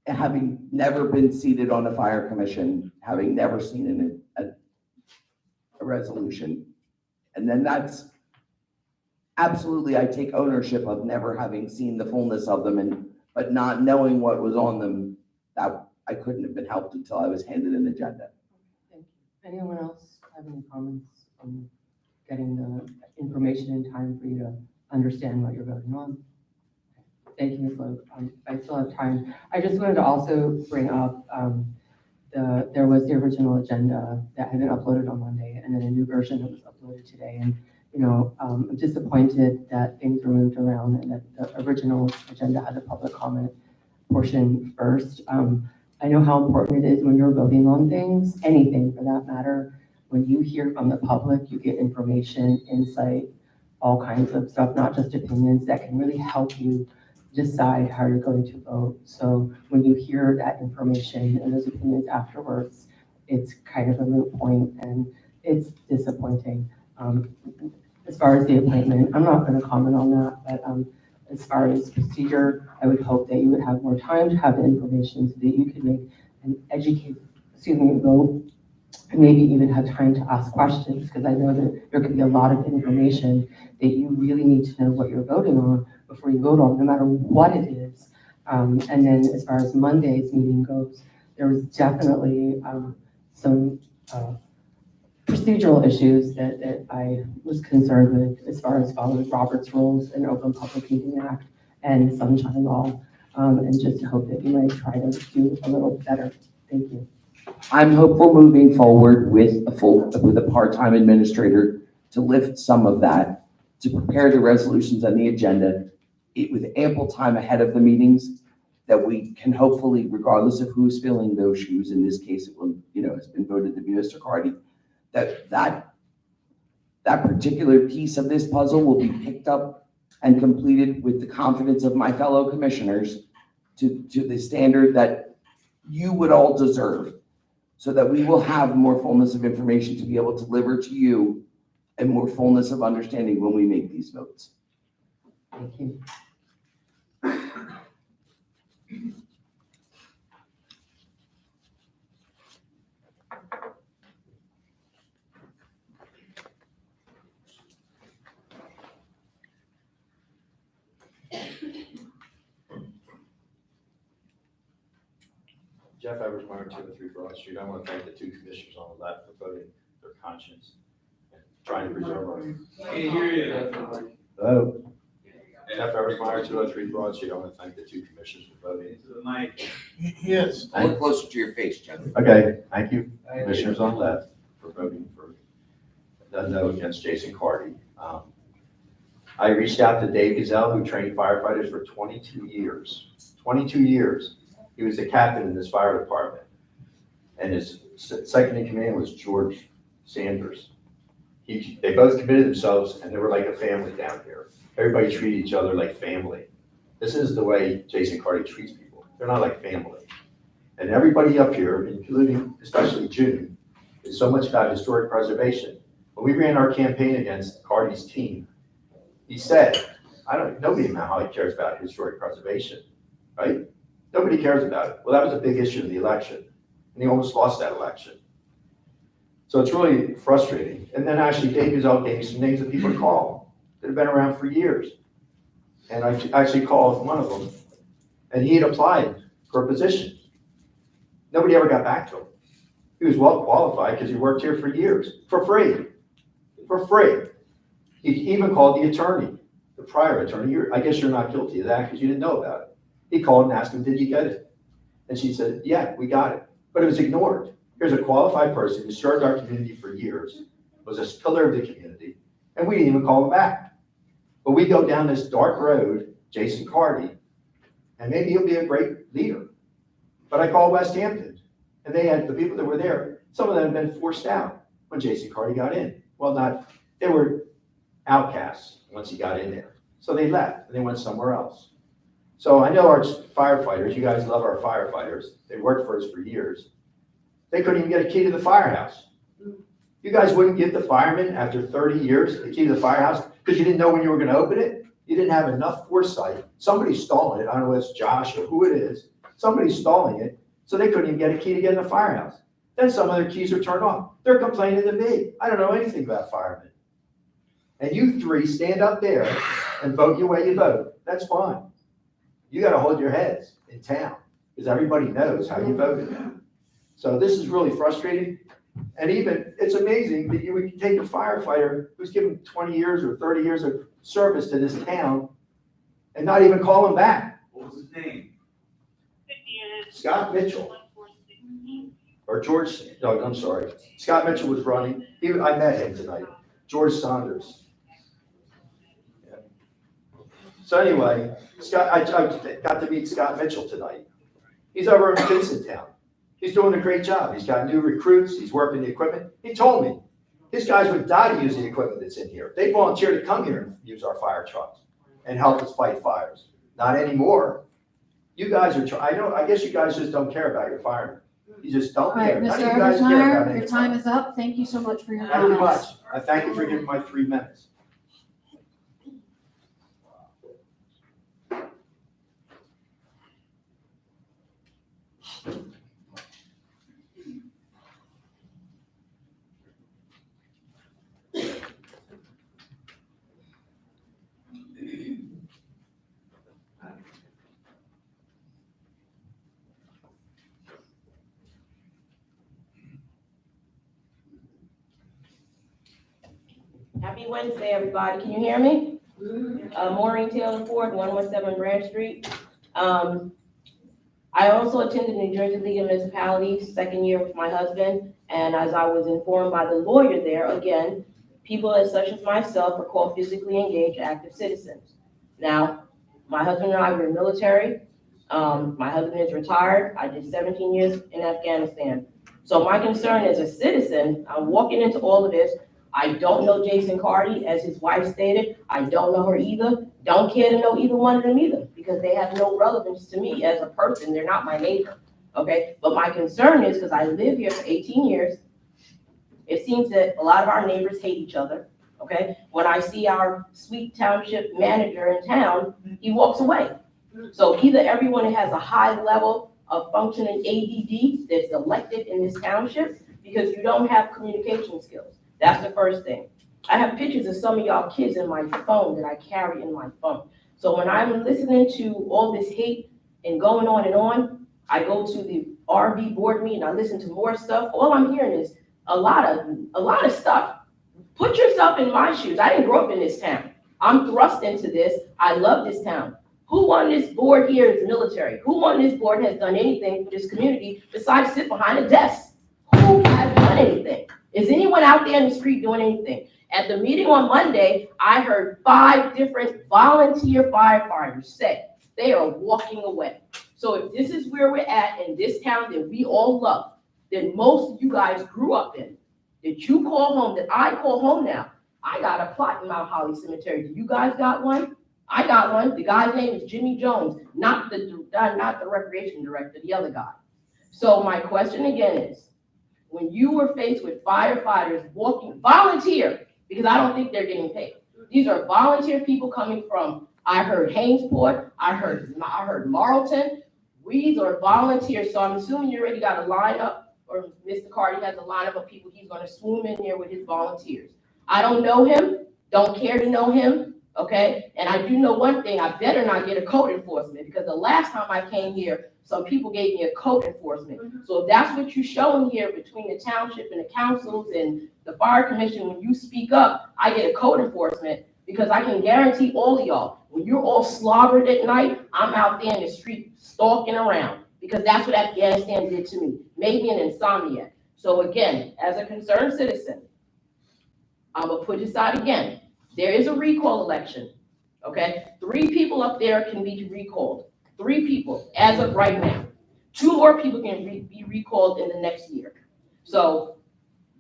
Having never been seated on a fire commission, having never seen a resolution. And then that's absolutely, I take ownership of never having seen the fullness of them, but not knowing what was on them, that I couldn't have been helped until I was handed an agenda. Thank you. Anyone else have any comments on getting the information in time for you to understand what you're voting on? Thank you, Ms. Lowe. I still have time. I just wanted to also bring up there was the original agenda that had been uploaded on Monday, and then a new version that was uploaded today. And I'm disappointed that things were moved around and that the original agenda had the public comment portion first. I know how important it is when you're voting on things, anything for that matter. When you hear from the public, you get information, insight, all kinds of stuff, not just opinions that can really help you decide how you're going to vote. So when you hear that information and those opinions afterwards, it's kind of a moot point and it's disappointing. As far as the appointment, I'm not going to comment on that, but as far as procedure, I would hope that you would have more time to have the information so that you could make an vote, and maybe even have time to ask questions, because I know that there could be a lot of information that you really need to know what you're voting on before you vote on, no matter what it is. And then as far as Monday's meeting goes, there was definitely some procedural issues that I was concerned with as far as following Robert's rules and Open Public Meeting Act and Sunshine Law, and just hope that you might try to do a little better. Thank you. I'm hopeful moving forward with a part-time administrator to lift some of that, to prepare the resolutions on the agenda with ample time ahead of the meetings, that we can hopefully, regardless of who's filling those shoes, in this case, it will, has been voted to be Mr. Cardy, that particular piece of this puzzle will be picked up and completed with the confidence of my fellow commissioners to the standard that you would all deserve, so that we will have more fullness of information to be able to deliver to you and more fullness of understanding when we make these votes. Thank you. Jeff Eversmeyer, 203 Broad Street. I want to thank the two commissioners on the left for voting their conscience and trying to preserve our. Can't hear you. Hello. Jeff Eversmeyer, 203 Broad Street. I want to thank the two commissioners for voting. Yes. Hold closer to your face, Jeff. Okay, thank you, commissioners on the left, for voting for the no against Jason Cardy. I reached out to Dave Gazelle, who trained firefighters for 22 years. 22 years. He was the captain in this fire department. And his second in command was George Sanders. They both committed themselves and they were like a family down here. Everybody treated each other like family. This is the way Jason Carty treats people. They're not like family. And everybody up here, including especially June, is so much about historic preservation. When we ran our campaign against Carty's team, he said, nobody in Mount Holly cares about historic preservation, right? Nobody cares about it. Well, that was a big issue in the election, and he almost lost that election. So it's really frustrating. And then actually, Dave Gazelle gave me some names of people to call that have been around for years. And I actually called one of them, and he had applied for a position. Nobody ever got back to him. He was well qualified because he worked here for years, for free. For free. He even called the attorney, the prior attorney. I guess you're not guilty of that because you didn't know about it. He called and asked him, did you get it? And she said, yeah, we got it. But it was ignored. Here's a qualified person who served our community for years, was a pillar of the community, and we didn't even call him back. But we go down this dark road, Jason Carty, and maybe he'll be a great leader. But I called West Hampton, and they had the people that were there, some of them had been forced out when Jason Carty got in. Well, they were outcasts once he got in there. So they left, and they went somewhere else. So I know our firefighters, you guys love our firefighters. They worked for us for years. They couldn't even get a key to the firehouse. You guys wouldn't give the firemen, after 30 years, the key to the firehouse because you didn't know when you were going to open it? You didn't have enough foresight. Somebody's stolen it. I don't know if it's Josh or who it is. Somebody's stalling it, so they couldn't even get a key to get in the firehouse. Then some of their keys are turned off. They're complaining to me. I don't know anything about firemen. And you three stand up there and vote your way you vote. That's fine. You got to hold your heads in town because everybody knows how you voted. So this is really frustrating. And even, it's amazing that you would take a firefighter who's given 20 years or 30 years of service to this town and not even call him back. What was his name? Scott Mitchell. Or George, no, I'm sorry. Scott Mitchell was running. I met him tonight. George Saunders. Yeah. So anyway, I got to meet Scott Mitchell tonight. He's over in Vincenttown. He's doing a great job. He's got new recruits. He's working the equipment. He told me his guys would die to use the equipment that's in here. They volunteer to come here and use our fire trucks and help us fight fires. Not anymore. You guys are, I guess you guys just don't care about your firemen. You just don't All right, care. None Mr. of you guys care about Eversmeyer, any your time is up. Thank you so much for your Thank you much. comments. I thank you for giving my 3 minutes. Happy Wednesday, everybody. Can you hear me? Maureen Taylor Ford, 117 Branch Street. I also attended New Jersey League of Municipalities, second year with my husband. And as I was informed by the lawyer there, again, people such as myself are called physically engaged active citizens. Now, my husband and I were in the military. My husband is retired. I did 17 years in Afghanistan. So my concern as a citizen, I'm walking into all of this. I don't know Jason Carty, as his wife stated. I don't know her either. Don't care to know either one of them either, because they have no relevance to me as a person. They're not my neighbor, okay? But my concern is, because I live here for 18 years, it seems that a lot of our neighbors hate each other, okay? When I see our sweet township manager in town, he walks away. So either everyone has a high level of functioning ADD that's elected in this township, because you don't have communication skills. That's the first thing. I have pictures of some of y'all kids in my phone that I carry in my phone. So when I'm listening to all this hate and going on, I go to the RV board meeting, I listen to more stuff. All I'm hearing is a lot of stuff. Put yourself in my shoes. I didn't grow up in this town. I'm thrust into this. I love this town. Who on this board here is military? Who on this board has done anything for this community besides sit behind a desk? Who has done anything? Is anyone out there in the street doing anything? At the meeting on Monday, I heard 5 different volunteer firefighters say they are walking away. So if this is where we're at in this town that we all love, that most of you guys grew up in, that you call home, that I call home now. I got a plot in Mount Holly Cemetery. Do you guys got one? I got one. The guy's name is Jimmy Jones, not the recreation director, the other guy. So my question again is, when you were faced with firefighters walking, volunteer, because I don't think they're getting paid. These are volunteer people coming from, I heard Hainesport, I heard Marlton. These are volunteers, so I'm assuming you already got a lineup, or Mr. Carty has a lineup of people he's gonna swoon in there with his volunteers. I don't know him, don't care to know him, okay? And I do know one thing, I better not get a code enforcement, because the last time I came here, some people gave me a code enforcement. So if that's what you're showing here between the township and the councils and the fire commission, when you speak up, I get a code enforcement, because I can guarantee all of y'all, when you're all slobbered at night, I'm out there in the street stalking around, because that's what Afghanistan did to me, made me an insomniac. So again, as a concerned citizen, I'm gonna put this out again. There is a recall election, okay? 3 people up there can be recalled. 3 people, as of right now. 2 more people can be recalled in the next year. So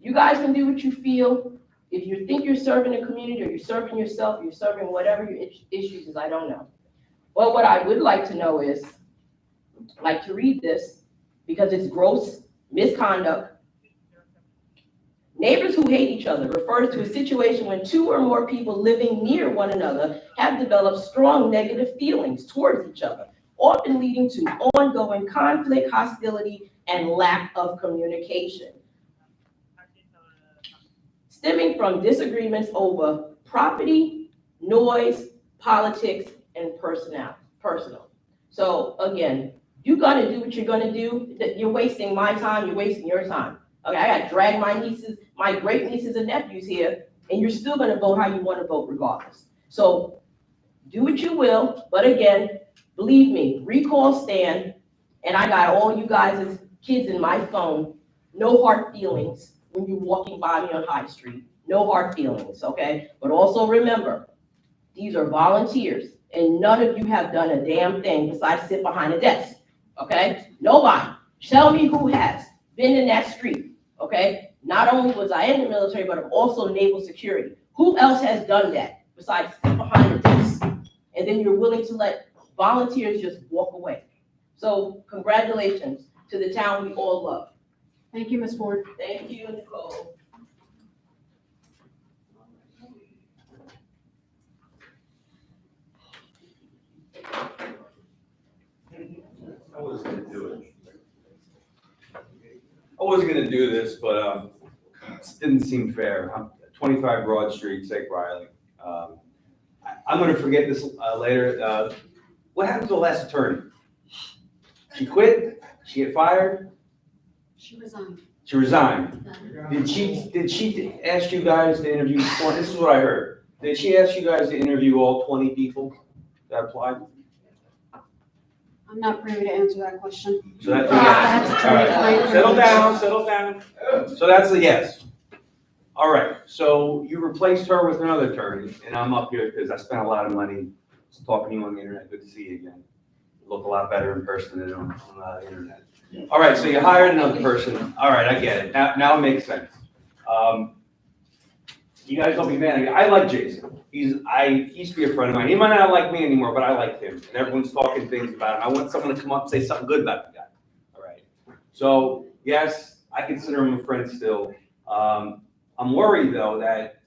you guys can do what you feel. If you think you're serving the community, or you're serving yourself, you're serving whatever your issues is, I don't know. But what I would like to know is, I'd like to read this, because it's gross misconduct. Neighbors who hate each other refers to a situation when 2 or more people living near one another have developed strong negative feelings towards each other, often leading to ongoing conflict, hostility, and lack of communication, stemming from disagreements over property, noise, politics, and personal. So again, you gotta do what you're gonna do. You're wasting my time, you're wasting your time. Okay, I gotta drag my nieces, my great nieces and nephews here, and you're still gonna vote how you wanna vote regardless. So do what you will, but again, believe me, recall stand, and I got all you guys as kids in my phone, no hard feelings when you're walking by me on High Street, no hard feelings, okay? But also remember, these are volunteers, and none of you have done a damn thing besides sit behind a desk, okay? Nobody. Tell me who has been in that street. Okay, not only was I in the military, but I'm also naval security. Who else has done that besides sit behind the desk? And then you're willing to let volunteers just walk away. So congratulations to the town we all love. Thank you, Ms. Ford. Thank you, Nicole. I was gonna do it. I wasn't gonna do this, but it didn't seem fair. I'm 25 Broad Street, St. Riley. I'm gonna forget this later. What happened to the last attorney? She quit? She get fired? She resigned. She resigned. Did she ask you guys to interview? This is what I heard. Did she ask you guys to interview all 20 people that applied? I'm not privy to answer that question. So that's a yes. All right. Settle down, settle down. So that's a yes. All right, so you replaced her with another attorney, and I'm up here because I spent a lot of money talking to you on the internet. Good to see you again. You look a lot better in person than on the internet. All right, so you hired another person. All right, I get it. Now it makes sense. You guys don't be mad. I like Jason. He used to be a friend of mine. He might not like me anymore, but I like him. And everyone's talking things about him. I want someone to come up and say something good about the guy. All right. So yes, I consider him a friend still. I'm worried though that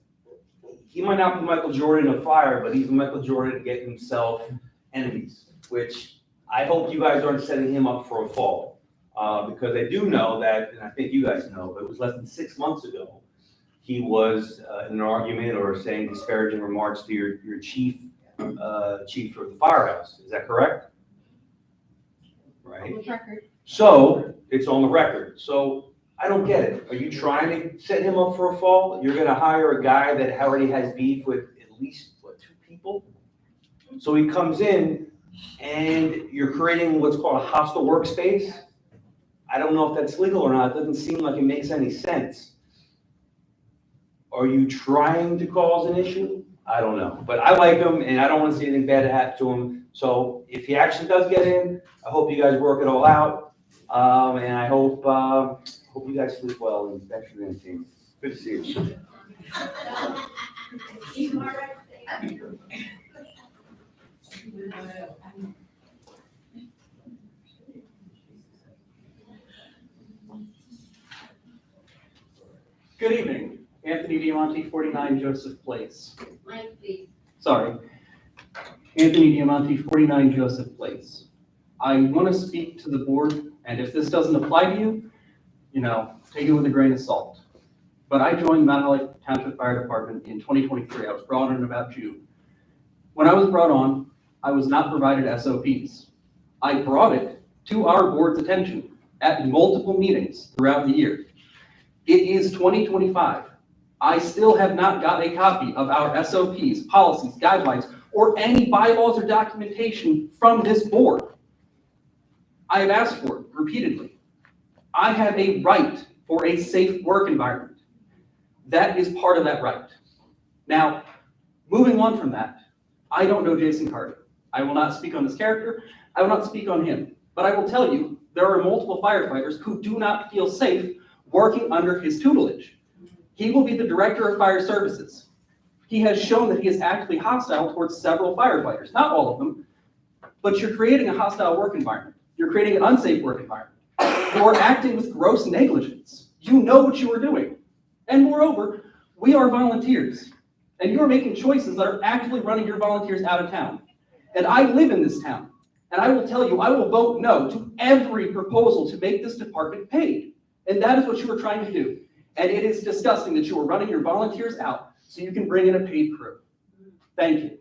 he might not be Michael Jordan of fire, but he's Michael Jordan to get himself enemies, which I hope you guys aren't setting him up for a fall. Because I do know that, and I think you guys know, but it was less than 6 months ago, he was in an argument or saying disparaging remarks to your chief of the firehouse. Is that correct? Right. On the record. So it's on the record. So I don't get it. Are you trying to set him up for a fall? You're going to hire a guy that already has beef with at least 2 people. So he comes in and you're creating what's called a hostile workspace. I don't know if that's legal or not. It doesn't seem like it makes any sense. Are you trying to cause an issue? I don't know. But I like him, and I don't want to see anything bad happen to him. So if he actually does get in, I hope you guys work it all out. And I hope you guys sleep well and thanks for the team. Good to see you. Good evening, Anthony Diamante, 49 Joseph Place. Mike, please. Sorry, Anthony Diamante, 49 Joseph Place. I want to speak to the board, and if this doesn't apply to you, take it with a grain of salt. But I joined Mount Holly Township Fire Department in 2023. I was brought on in about June. When I was brought on, I was not provided SOPs. I brought it to our board's attention at multiple meetings throughout the year. It is 2025. I still have not got a copy of our SOPs, policies, guidelines, or any bylaws or documentation from this board. I have asked for it repeatedly. I have a right for a safe work environment. That is part of that right. Now, moving on from that, I don't know Jason Carty. I will not speak on his character. I will not speak on him. But I will tell you, there are multiple firefighters who do not feel safe working under his tutelage. He will be the director of fire services. He has shown that he is actively hostile towards several firefighters, not all of them, but you're creating a hostile work environment. You're creating an unsafe work environment. You're acting with gross negligence. You know what you are doing. And moreover, we are volunteers, and you're making choices that are actively running your volunteers out of town. And I live in this town, and I will tell you, I will vote no to every proposal to make this department paid. And that is what you are trying to do. And it is disgusting that you are running your volunteers out so you can bring in a paid crew. Thank you.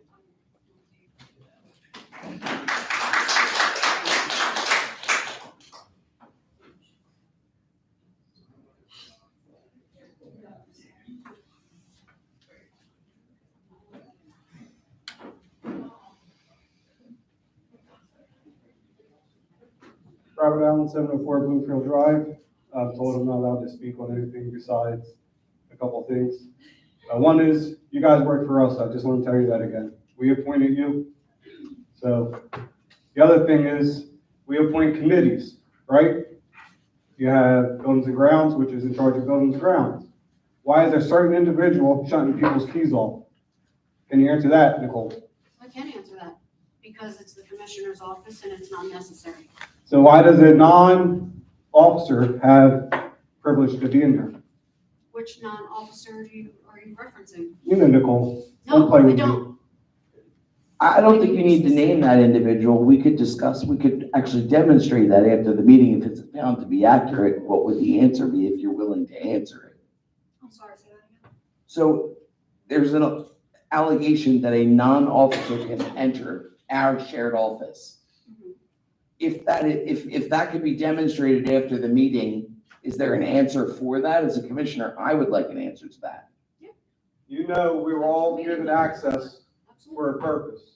Robert Allen, 704 Bluefield Drive. I've told I'm not allowed to speak on anything besides a couple of things. One is, you guys work for us. I just want to tell you that again. We appointed you. So the other thing is, we appoint committees, right? You have Buildings and Grounds, which is in charge of Buildings and Grounds. Why is there a certain individual shutting people's keys off? Can you answer that, Nicole? I can answer that, because it's the commissioner's office and it's not necessary. So why does a non-officer have privilege to be in there? Which non-officer are you referencing? You know, Nicole. No, play I with don't. me. I don't think you need to name that individual. We could actually demonstrate that after the meeting. If it's found to be accurate, what would the answer be if you're willing to answer it? I'm sorry, say that again. So there's an allegation that a non-officer can enter our shared office. If that could be demonstrated after the meeting, is there an answer for that? As a commissioner, I would like an answer to that. You know, we were all given access for a purpose.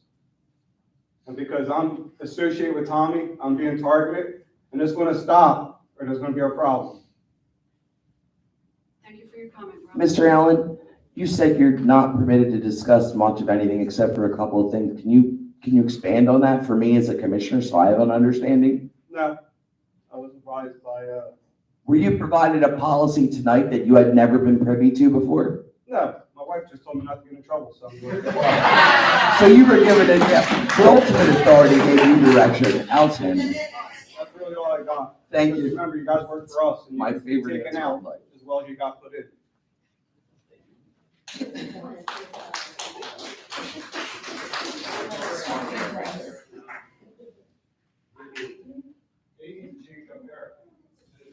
And because I'm associated with Tommy, I'm being targeted, and it's going to stop, or there's going to be a problem. Thank you for your comment, Rob. Mr. Allen, you said you're not permitted to discuss much of anything except for a couple of things. Can you expand on that for me as a commissioner so I have an understanding? No, I was advised by, Were you provided a policy tonight that you had never been privy to before? no, my wife just told me not to get in trouble, so I'm going So you were given the ultimate authority gave you direction. Outstanding. That's really all I got. Thank Just you. remember, you guys work for us. And My you're favorite taken answer out of life. as well as you got put in.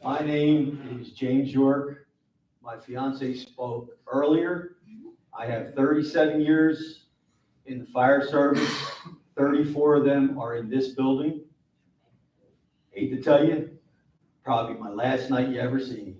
My name is James York. My fiance spoke earlier. I have 37 years in the fire service. 34 of them are in this building. Hate to tell you, probably my last night you ever see me.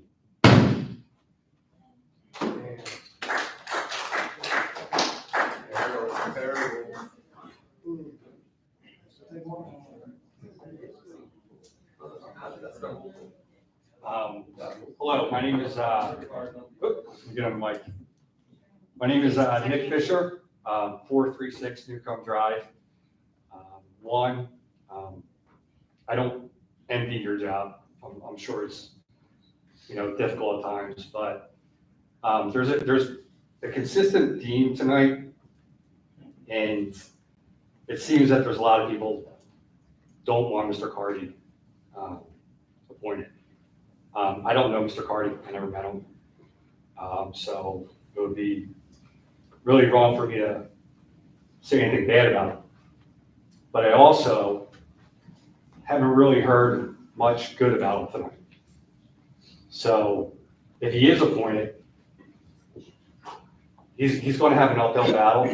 Hello, my name is, let me get on the mic. My name is Nick Fisher, 436 Newcomb Drive. I don't envy your job. I'm sure it's, difficult at times, but There's a consistent theme tonight, and it seems that there's a lot of people don't want Mr. Cardy appointed. I don't know Mr. Cardy, I never met him. So it would be really wrong for me to say anything bad about him. But I also haven't really heard much good about him tonight. So if he is appointed, he's going to have an uphill battle.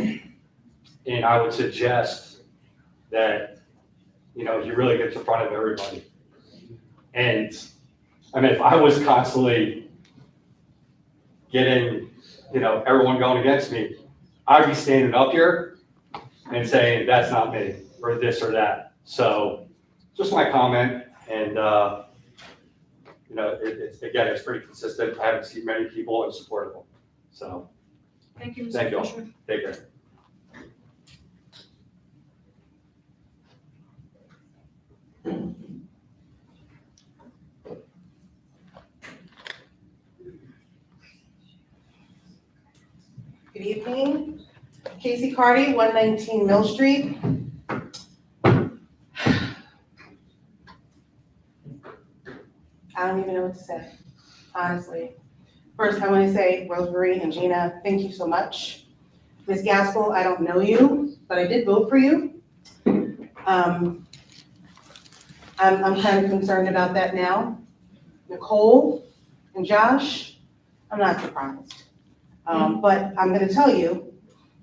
And I would suggest that, he really gets in front of everybody. And I mean, if I was constantly getting, everyone going against me, I'd be standing up here and saying, that's not me, or this or that. So just my comment, and it's pretty consistent. I haven't seen many people in support of them. So Thank you, Mr. thank you all. Fisher. Take care. Good evening. Casey Cardy, 119 Mill Street. I don't even know what to say, honestly. First, I want to say, Rosemary and Gina, thank you so much. Ms. Gaskell, I don't know you, but I did vote for you. I'm kind of concerned about that now. Nicole and Josh, I'm not surprised. But I'm going to tell you,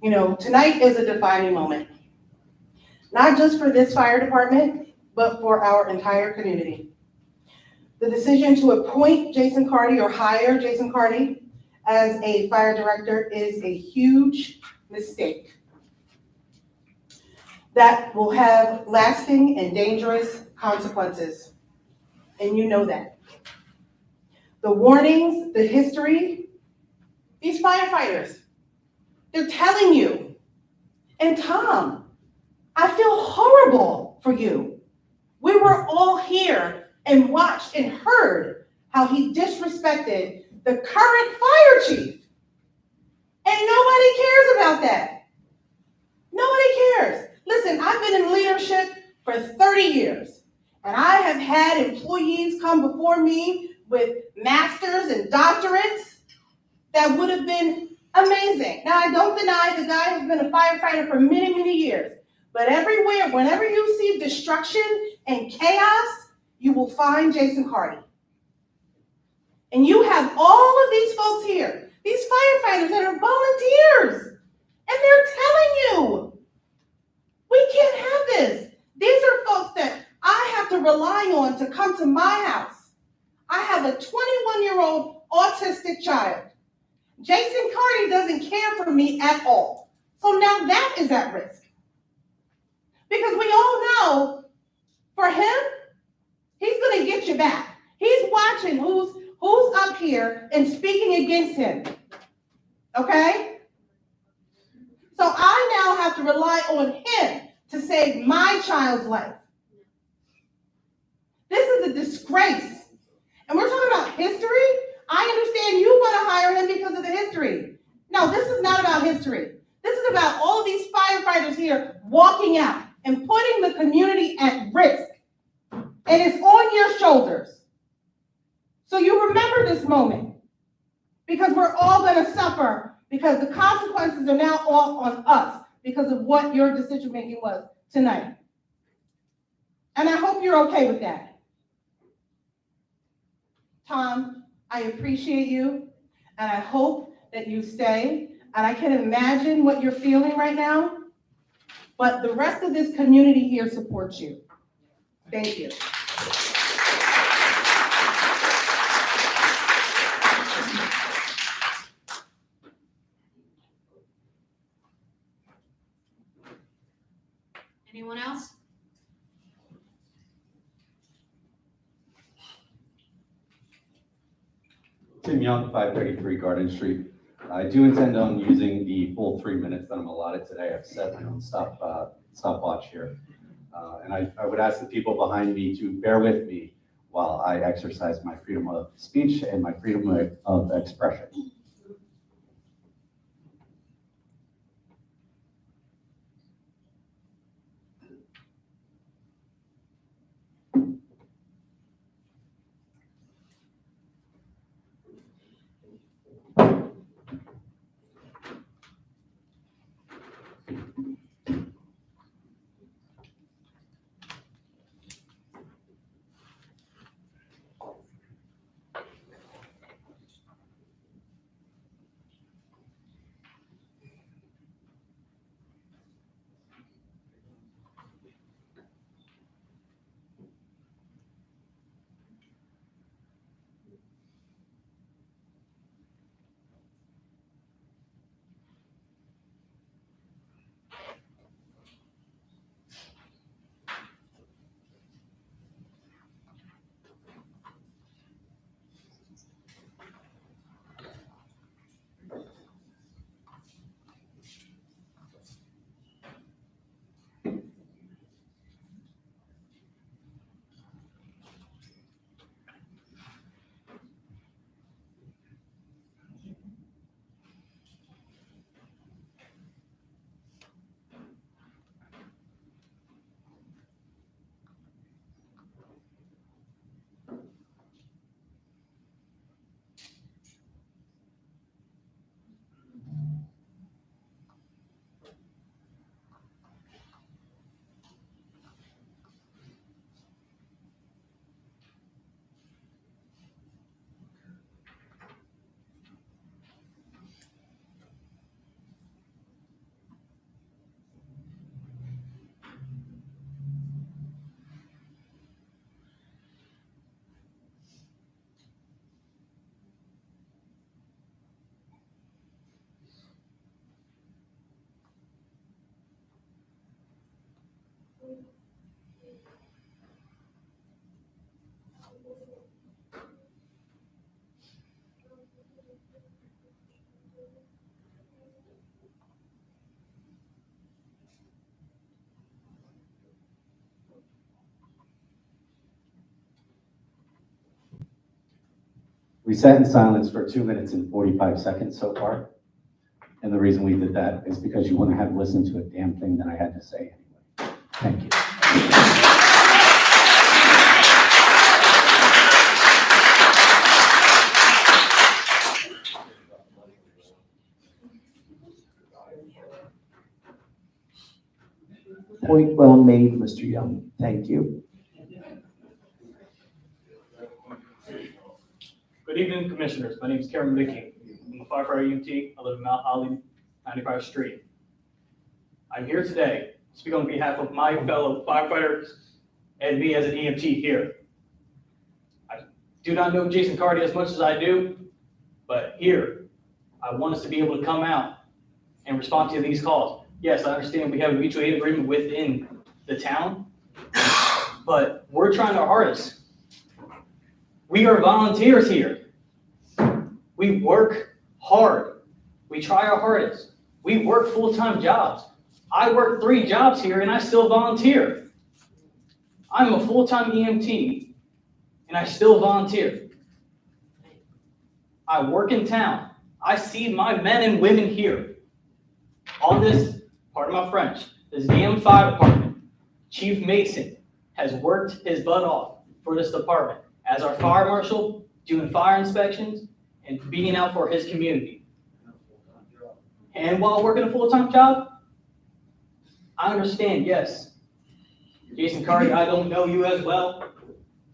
tonight is a defining moment. Not just for this fire department, but for our entire community. The decision to appoint Jason Cardy or hire Jason Cardy as a fire director is a huge mistake that will have lasting and dangerous consequences. And you know that. The warnings, the history, these firefighters, they're telling you. And Tom, I feel horrible for you. We were all here and watched and heard how he disrespected the current fire chief. And nobody cares about that. Nobody cares. Listen, I've been in leadership for 30 years, and I have had employees come before me with masters and doctorates that would have been amazing. Now, I don't deny the guy has been a firefighter for many, many years, but everywhere, whenever you see destruction and chaos, you will find Jason Cardy. And you have all of these folks here, these firefighters that are volunteers, and they're telling you, we can't have this. These are folks that I have to rely on to come to my house. I have a 21-year-old autistic child. Jason Cardy doesn't care for me at all. So now that is at risk. Because we all know, for him, he's going to get you back. He's watching who's up here and speaking against him. Okay? So I now have to rely on him to save my child's life. This is a disgrace. And we're talking about history? I understand you want to hire him because of the history. No, this is not about history. This is about all of these firefighters here walking out and putting the community at risk. And it's on your shoulders. So you remember this moment, because we're all going to suffer, because the consequences are now all on us because of what your decision making was tonight. And I hope you're okay with that. Tom, I appreciate you, and I hope that you stay. And I can imagine what you're feeling right now, but the rest of this community here supports you. Thank you. Anyone else? Tim Young, 533 Garden Street. I do intend on using the full 3 minutes that I'm allotted today. I've set my own stopwatch here. And I would ask the people behind me to bear with me while I exercise my freedom of speech and my freedom of expression. We sat in silence for 2 minutes and 45 seconds so far. And the reason we did that is because you wouldn't have listened to a damn thing that I had to say anyway. Thank you. Point well made, Mr. Young. Thank you. Good evening, Commissioners. My name is Karen Mickey. I'm a firefighter EMT. I live in Mount Holly, 95th Street. I'm here today to speak on behalf of my fellow firefighters and me as an EMT here. I do not know Jason Carty as much as I do, but here, I want us to be able to come out and respond to these calls. Yes, I understand we have a mutual aid agreement within the town, but we're trying our hardest. We are volunteers here. We work hard. We try our hardest. We work full-time jobs. I work 3 jobs here and I still volunteer. I'm a full-time EMT and I still volunteer. I work in town. I see my men and women here on this, pardon my French, this damn fire department. Chief Mason has worked his butt off for this department as our fire marshal, doing fire inspections and being out for his community. And while working a full-time job, I understand, yes, Jason Carty, I don't know you as well,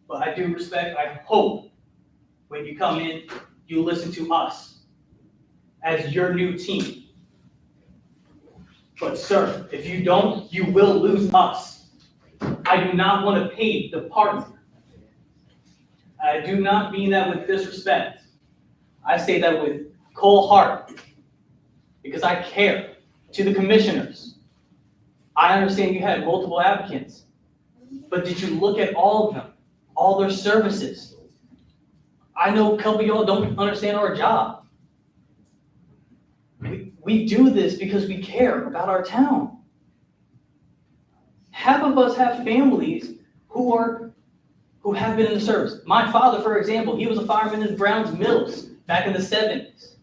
but I do respect, I hope when you come in, you listen to us as your new team. But sir, if you don't, you will lose us. I do not want to pay the party. I do not mean that with disrespect. I say that with cold heart because I care. To the commissioners, I understand you had multiple applicants, but did you look at all of them, all their services? I know a couple of y'all don't understand our job. We do this because we care about our town. Half of us have families who have been in the service. My father, for example, he was a fireman in Browns Mills back in the 70s.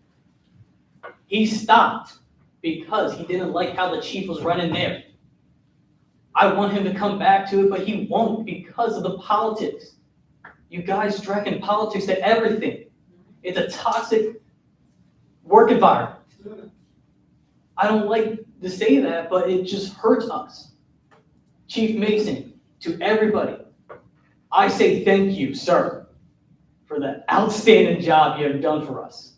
He stopped because he didn't like how the chief was running there. I want him to come back to it, but he won't because of the politics. You guys dragging politics at everything. It's a toxic work environment. I don't like to say that, but it just hurts us. Chief Mason, to everybody, I say thank you, sir, for the outstanding job you have done for us.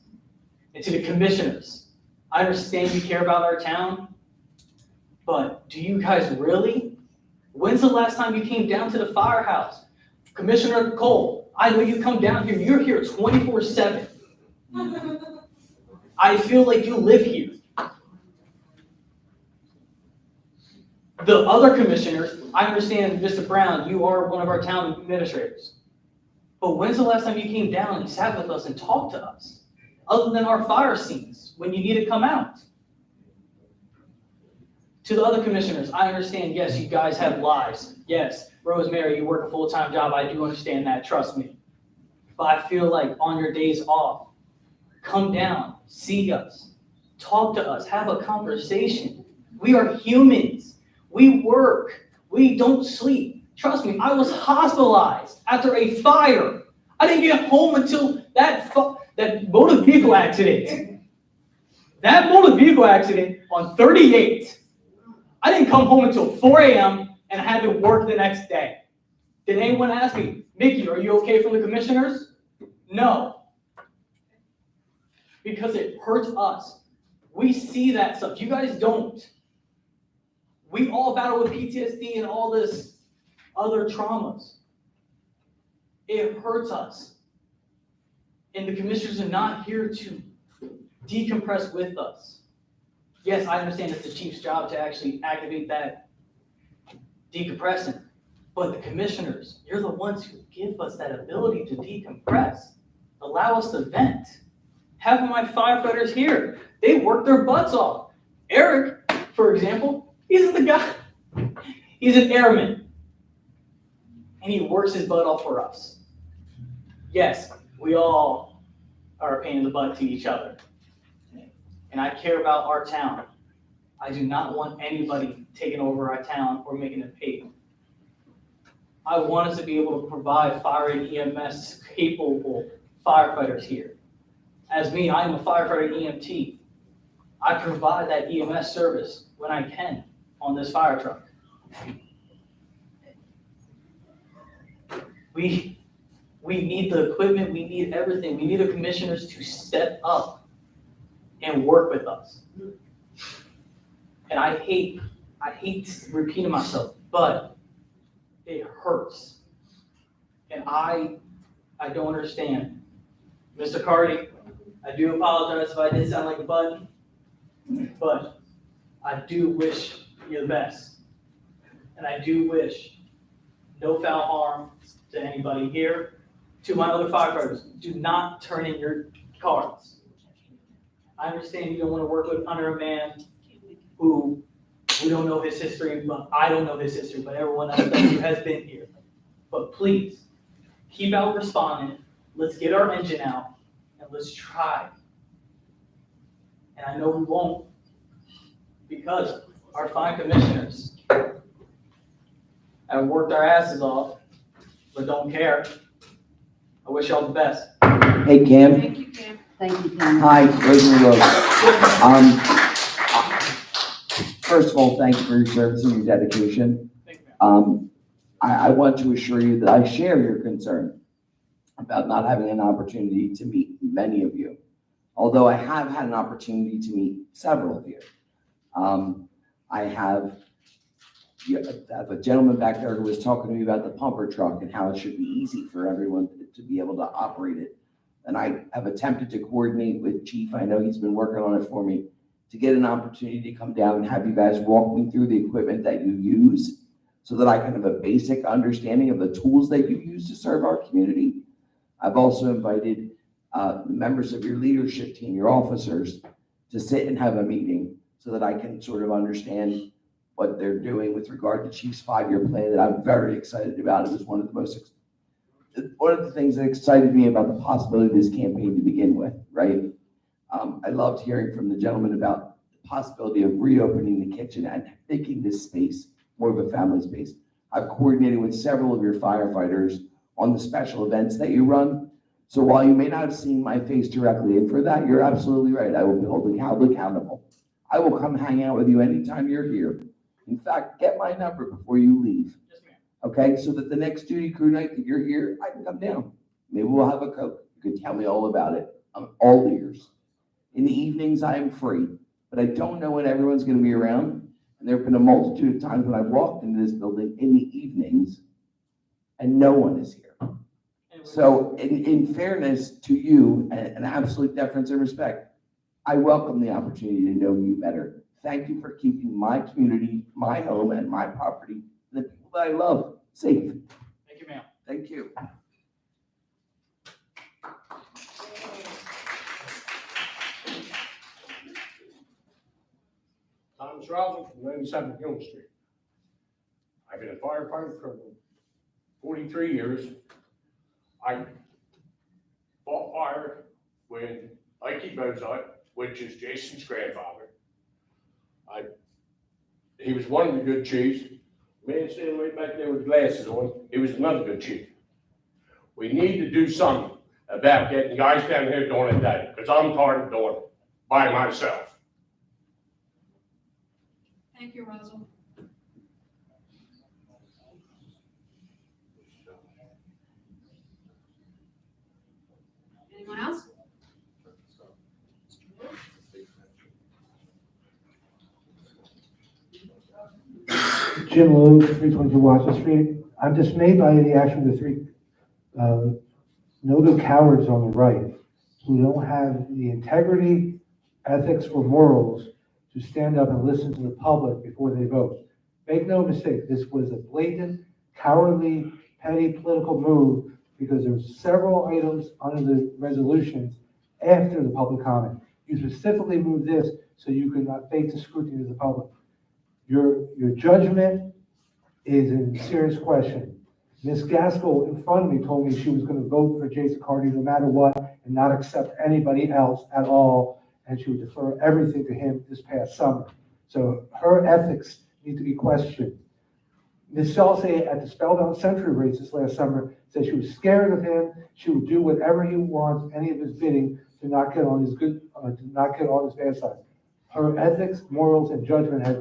And to the commissioners, I understand you care about our town, but do you guys really? When's the last time you came down to the firehouse? Commissioner Cole, I know you come down here, you're here 24/7. I feel like you live here. The other commissioners, I understand, Mr. Brown, you are one of our town administrators. But when's the last time you came down and sat with us and talked to us? Other than our fire scenes, when you need to come out. To the other commissioners, I understand, yes, you guys have lives. Yes, Rosemary, you work a full-time job. I do understand that, trust me. But I feel like on your days off, come down, see us, talk to us, have a conversation. We are humans. We work. We don't sleep. Trust me, I was hospitalized after a fire. I didn't get home until that motor vehicle accident. That motor vehicle accident on 38. I didn't come home until 4 a.m. and I had to work the next day. Did anyone ask me, Mickey, are you okay from the commissioners? No. Because it hurts us. We see that stuff. You guys don't. We all battle with PTSD and all this other traumas. It hurts us. And the commissioners are not here to decompress with us. Yes, I understand it's the chief's job to actually activate that decompressant. But the commissioners, you're the ones who give us that ability to decompress. Allow us to vent. Half of my firefighters here, they work their butts off. Eric, for example, he's the guy. He's an airman. And he works his butt off for us. Yes, we all are a pain in the butt to each other. And I care about our town. I do not want anybody taking over our town or making it pay. I want us to be able to provide fire and EMS capable firefighters here. As me, I am a firefighter EMT. I provide that EMS service when I can on this fire truck. We need the equipment, we need everything. We need the commissioners to step up and work with us. And I hate repeating myself, but it hurts. And I don't understand. Mr. Cardy, I do apologize if I did sound like a button, but I do wish you the best. And I do wish no foul harm to anybody here. To my other firefighters, do not turn in your cards. I understand you don't want to work under a man who we don't know his history, but I don't know his history, but everyone else who has been here. But please, keep out responding. Let's get our engine out and let's try. And I know we won't, because our fine commissioners have worked our asses off, but don't care. I wish y'all the best. Hey, Cam. Thank you, Cam. Thank you, Cam. Hi, Rosemary Rose. First of all, thank you for your service and your dedication. I want to assure you that I share your concern about not having an opportunity to meet many of you. Although I have had an opportunity to meet several of you. I have a gentleman back there who was talking to me about the pumper truck and how it should be easy for everyone to be able to operate it. And I have attempted to coordinate with Chief, I know he's been working on it for me, to get an opportunity to come down and have you guys walk me through the equipment that you use so that I can have a basic understanding of the tools that you use to serve our community. I've also invited members of your leadership team, your officers, to sit and have a meeting so that I can sort of understand what they're doing with regard to Chief's 5-year plan that I'm very excited about. It was one of the things that excited me about the possibility of this campaign to begin with, right? I loved hearing from the gentleman about the possibility of reopening the kitchen and making this space more of a family space. I've coordinated with several of your firefighters on the special events that you run. So while you may not have seen my face directly, and for that, you're absolutely right. I will be held accountable. I will come hang out with you anytime you're here. In fact, get my number before you leave. Okay, so that the next duty crew night that you're here, I can come down. Maybe we'll have a Coke. You can tell me all about it. I'm all ears. In the evenings, I am free, but I don't know when everyone's going to be around. And there have been a multitude of times when I've walked into this building in the evenings and no one is here. So in fairness to you and absolute deference and respect, I welcome the opportunity to know you better. Thank you for keeping my community, my home, and my property, and the people that I love, safe. Thank you, ma'am. Thank you. Thomas Roswell from 97 Hill Street. I've been a firefighter for 43 years. I fought fire when Mikey Bozart, which is Jason's grandfather. He was one of the good chiefs. Man standing right back there with glasses on, he was another good chief. We need to do something about getting guys down here during the day, because I'm tired of doing it by myself. Thank you, Rosal. Anyone else? Jim Lowe, 322 Watson Street. I'm dismayed by the action of the three noted cowards on the right who don't have the integrity, ethics, or morals to stand up and listen to the public before they vote. Make no mistake, this was a blatant, cowardly, petty political move because there were several items under the resolutions after the public comment. You specifically moved this so you could not face the scrutiny of the public. Your judgment is in serious question. Ms. Gaskell in front of me told me she was going to vote for Jason Carty no matter what, and not accept anybody else at all, and she would defer everything to him this past summer. So her ethics need to be questioned. Ms. Selsey at the Spellbound Century race this last summer said she was scared of him. She would do whatever he wants, any of his bidding, to not get on his bad side. Her ethics, morals, and judgment has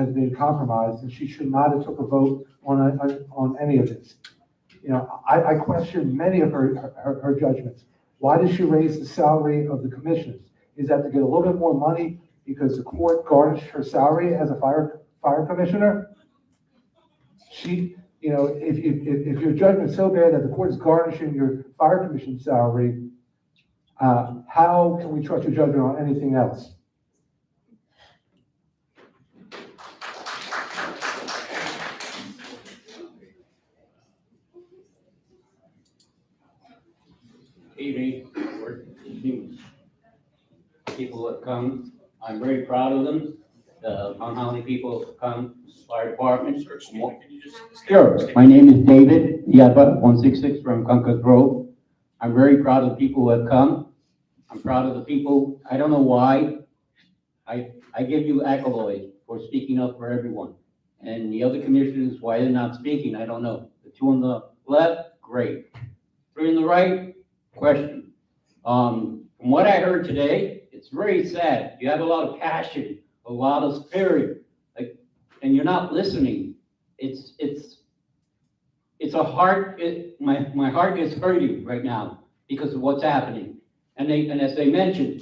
been compromised, and she should not have took a vote on any of this. You know, I question many of her judgments. Why does she raise the salary of the commissioners? Is that to get a little bit more money because the court garnished her salary as a fire commissioner? She, you know, if your judgment's so bad that the court is garnishing your fire commission salary, how can we trust your judgment on anything else? Evening, people that come, I'm very proud of them. On how many people have come, fire department. Sure, my name is David, Yaba 166 from Concord Grove. I'm very proud of the people who have come. I'm proud of the people, I don't know why. I give you accolades for speaking up for everyone. And the other commissioners, why they're not speaking, I don't know. The two on the left, great. Three on the right, question. From what I heard today, it's very sad. You have a lot of passion, a lot of spirit, like, and you're not listening. It's a heart. My heart is hurting right now because of what's happening. And as they mentioned,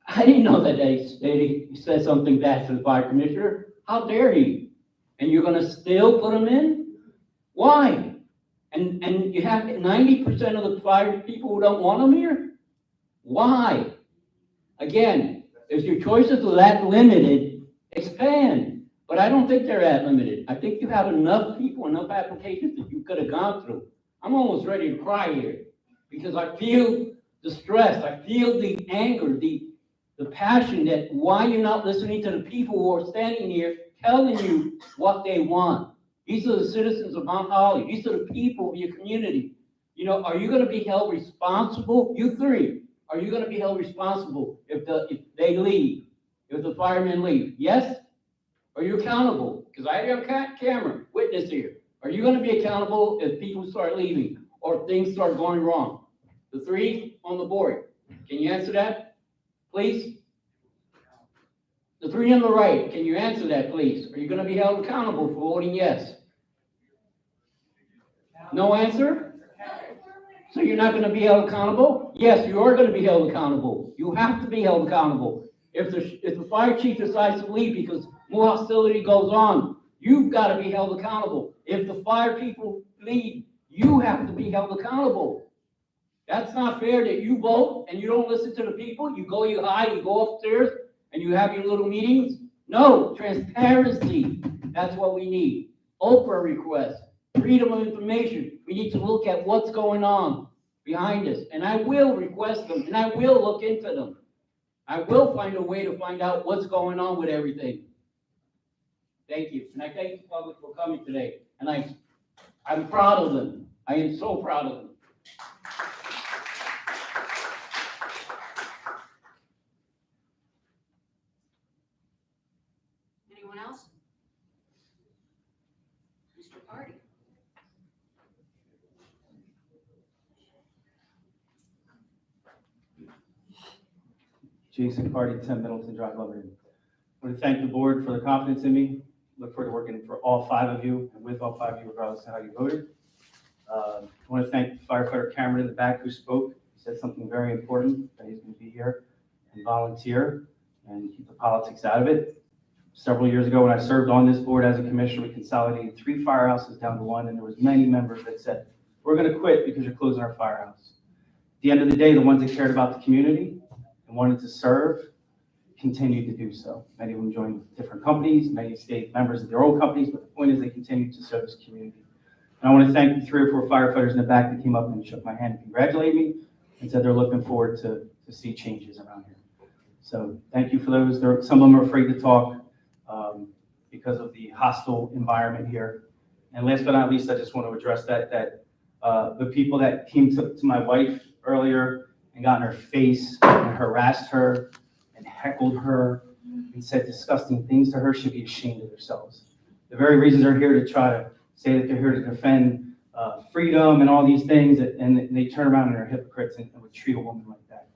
I didn't know that they said something bad to the fire commissioner. How dare he? And you're going to still put him in? Why? And you have 90% of the fire people who don't want him here? Why? Again, if your choices are that limited, expand. But I don't think they're that limited. I think you have enough people, enough applications that you could have gone through. I'm almost ready to cry here because I feel the stress. I feel the anger, the passion that why you're not listening to the people who are standing here telling you what they want. These are the citizens of Mount Holly. These are the people of your community. You know, are you going to be held responsible? You three, are you going to be held responsible if they leave, if the firemen leave? Yes? Are you accountable? Because I have a camera, witness here. Are you going to be accountable if people start leaving or things start going wrong? The three on the board, can you answer that, please? The three on the right, can you answer that, please? Are you going to be held accountable for voting yes? No answer? So you're not going to be held accountable? Yes, you are going to be held accountable. You have to be held accountable. If the fire chief decides to leave because more hostility goes on, you've got to be held accountable. If the fire people leave, you have to be held accountable. That's not fair that you vote and you don't listen to the people. You hide, you go upstairs, and you have your little meetings. No, transparency. That's what we need. Oprah requests, freedom of information. We need to look at what's going on behind us. And I will request them, and I will look into them. I will find a way to find out what's going on with everything. Thank you. And I thank the public for coming today. And I'm proud of them. I am so proud of them. Anyone else? Mr. Party. Jason Party, 10 Middleton Drive, Lebanon. I want to thank the board for the confidence in me. Look forward to working for all five of you and with all five of you, regardless of how you voted. I want to thank firefighter Cameron in the back who spoke. He said something very important, that he's going to be here and volunteer and keep the politics out of it. Several years ago, when I served on this board as a commissioner, we consolidated 3 firehouses down to 1, and there was many members that said, we're going to quit because you're closing our firehouse. At the end of the day, the ones that cared about the community and wanted to serve continued to do so. Many of them joined different companies, many stayed members of their old companies, but the point is they continued to serve this community. And I want to thank the 3 or 4 firefighters in the back that came up and shook my hand and congratulated me and said they're looking forward to see changes around here. So thank you for those. Some of them are afraid to talk because of the hostile environment here. And last but not least, I just want to address that the people that came to my wife earlier and got in her face and harassed her and heckled her and said disgusting things to her should be ashamed of themselves. The very reasons they're here to try to say that they're here to defend freedom and all these things, and they turn around and are hypocrites and would treat a woman like that.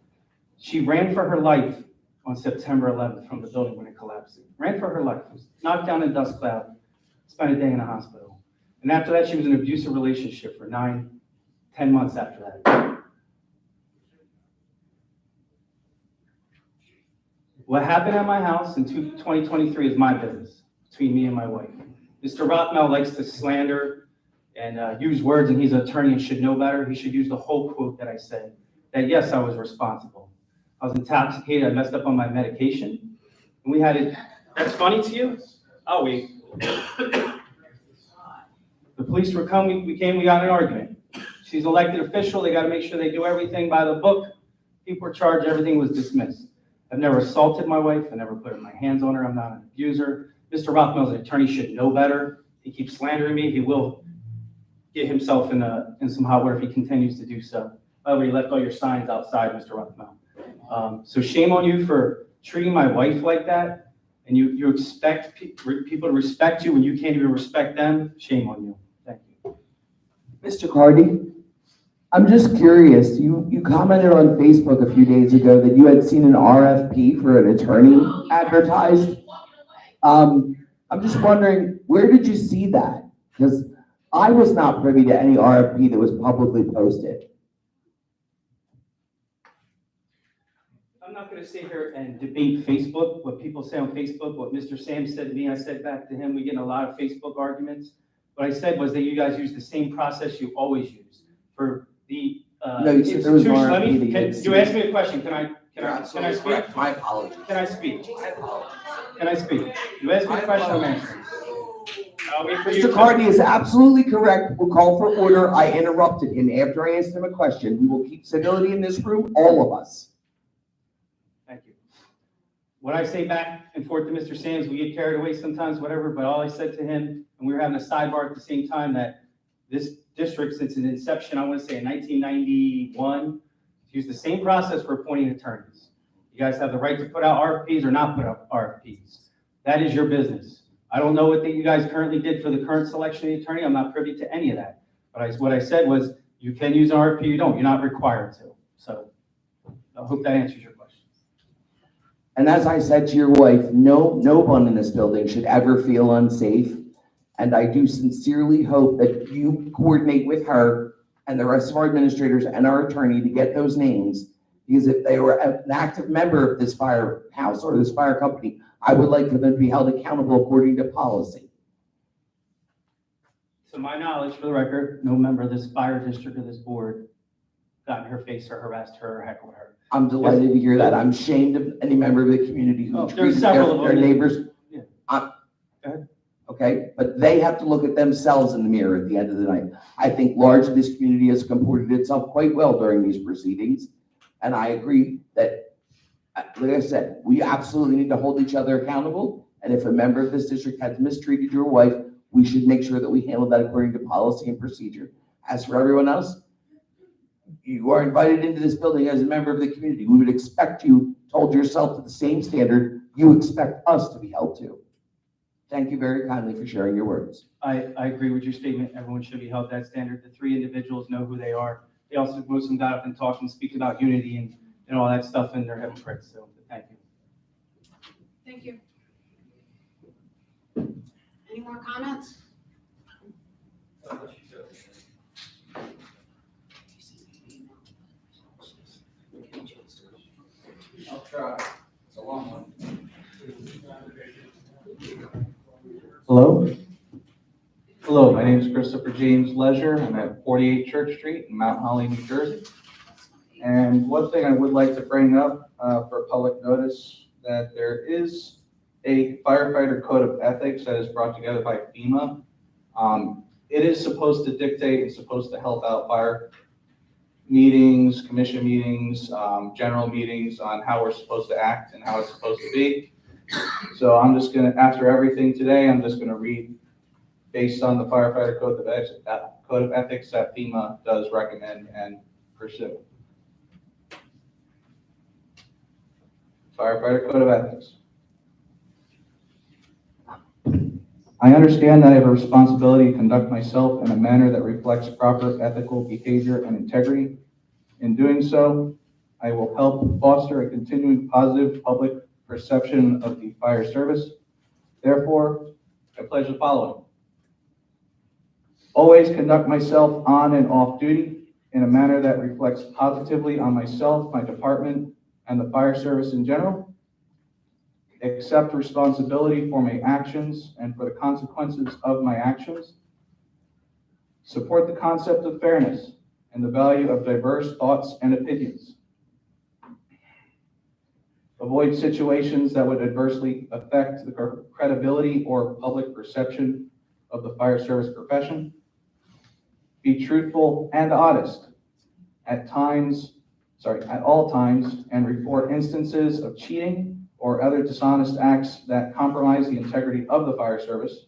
She ran for her life on September 11th from the building when it collapsed. Ran for her life, was knocked down in a dust cloud, spent a day in a hospital. And after that, she was in an abusive relationship for 9, 10 months after that. What happened at my house in 2023 is my business, between me and my wife. Mr. Rothmel likes to slander and use words, and he's an attorney and should know better. He should use the whole quote that I said, that yes, I was responsible. I was intoxicated, I messed up on my medication, and we had it. That's funny to you? Oh, the police were coming, we got in an argument. She's an elected official, they gotta make sure they do everything by the book. People were charged, everything was dismissed. I've never assaulted my wife, I never put my hands on her, I'm not an abuser. Mr. Rothmel's an attorney, should know better. He keeps slandering me, he will get himself in some hot water if he continues to do so. By the way, you left all your signs outside, Mr. Rothmel. So shame on you for treating my wife like that, and you expect people to respect you when you can't even respect them. Shame on you. Thank you. Mr. Cardy, I'm just curious, you commented on Facebook a few days ago that you had seen an RFP for an attorney advertised. I'm just wondering, where did you see that? Because I was not privy to any RFP that was publicly posted. I'm not gonna sit here and debate Facebook, what people say on Facebook, what Mr. Sam said to me, I said back to him, we get in a lot of Facebook arguments. What I said was that you guys use the same process you always use for the No, you said there was an institution. Let RFP me, that you didn't you see. asked me a question, can I Absolutely speak? correct. My apologies. Can I speak? Can I speak? You asked me a question, I'm answering. I'll wait for you Mr. to- Cardy is absolutely correct. We'll call for order. I interrupted him after I asked him a question. We will keep civility in this room, all of us. Thank you. What I say back and forth to Mr. Sands, we get carried away sometimes, whatever, but all I said to him, and we were having a sidebar at the same time, that this district, since its inception, I want to say in 1991, used the same process for appointing attorneys. You guys have the right to put out RFPs or not put out RFPs. That is your business. I don't know what you guys currently did for the current selection of the attorney. I'm not privy to any of that. But what I said was, you can use an RFP, you don't. You're not required to. So I hope that answers your question. And as I said to your wife, no one in this building should ever feel unsafe. And I do sincerely hope that you coordinate with her and the rest of our administrators and our attorney to get those names. Because if they were an active member of this firehouse or this fire company, I would like for them to be held accountable according to policy. To my knowledge, for the record, no member of this fire district or this board got in her face or harassed her or heckled her. I'm delighted to hear that. I'm ashamed of any member of the community who There's treated several of their them. neighbors. Yeah. I'm- Go ahead. Okay, but they have to look at themselves in the mirror at the end of the night. I think largely this community has comported itself quite well during these proceedings. And I agree that, like I said, we absolutely need to hold each other accountable. And if a member of this district has mistreated your wife, we should make sure that we handle that according to policy and procedure. As for everyone else, you are invited into this building as a member of the community. We would expect you to hold yourself to the same standard you expect us to be held to. Thank you very kindly for sharing your words. I agree with your statement. Everyone should be held to that standard. The three individuals know who they are. They also, most of them got up and talked and speak about unity and all that stuff, and they're hypocrites. So thank you. Thank you. Any more comments? I'll try. It's a long one. Hello. Hello, my name is Christopher James Leisure. I'm at 48 Church Street in Mount Holly, New Jersey. And one thing I would like to bring up for public notice, that there is a firefighter code of ethics that is brought together by FEMA. It is supposed to dictate and supposed to help out fire meetings, commission meetings, general meetings on how we're supposed to act and how it's supposed to be. So I'm just gonna, after everything today, I'm just gonna read based on the firefighter code of ethics that FEMA does recommend and pursue. Firefighter Code of Ethics. I understand that I have a responsibility to conduct myself in a manner that reflects proper ethical behavior and integrity. In doing so, I will help foster a continuing positive public perception of the fire service. Therefore, I pledge the following. Always conduct myself on and off duty in a manner that reflects positively on myself, my department, and the fire service in general. Accept responsibility for my actions and for the consequences of my actions. Support the concept of fairness and the value of diverse thoughts and opinions. Avoid situations that would adversely affect the credibility or public perception of the fire service profession. Be truthful and honest at all times, and report instances of cheating or other dishonest acts that compromise the integrity of the fire service.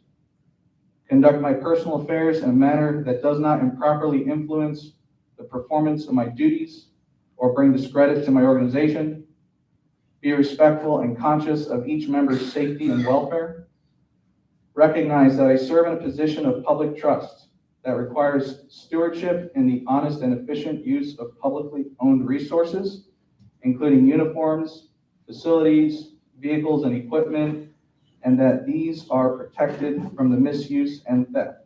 Conduct my personal affairs in a manner that does not improperly influence the performance of my duties or bring discredit to my organization. Be respectful and conscious of each member's safety and welfare. Recognize that I serve in a position of public trust that requires stewardship in the honest and efficient use of publicly owned resources, including uniforms, facilities, vehicles, and equipment, and that these are protected from the misuse and theft.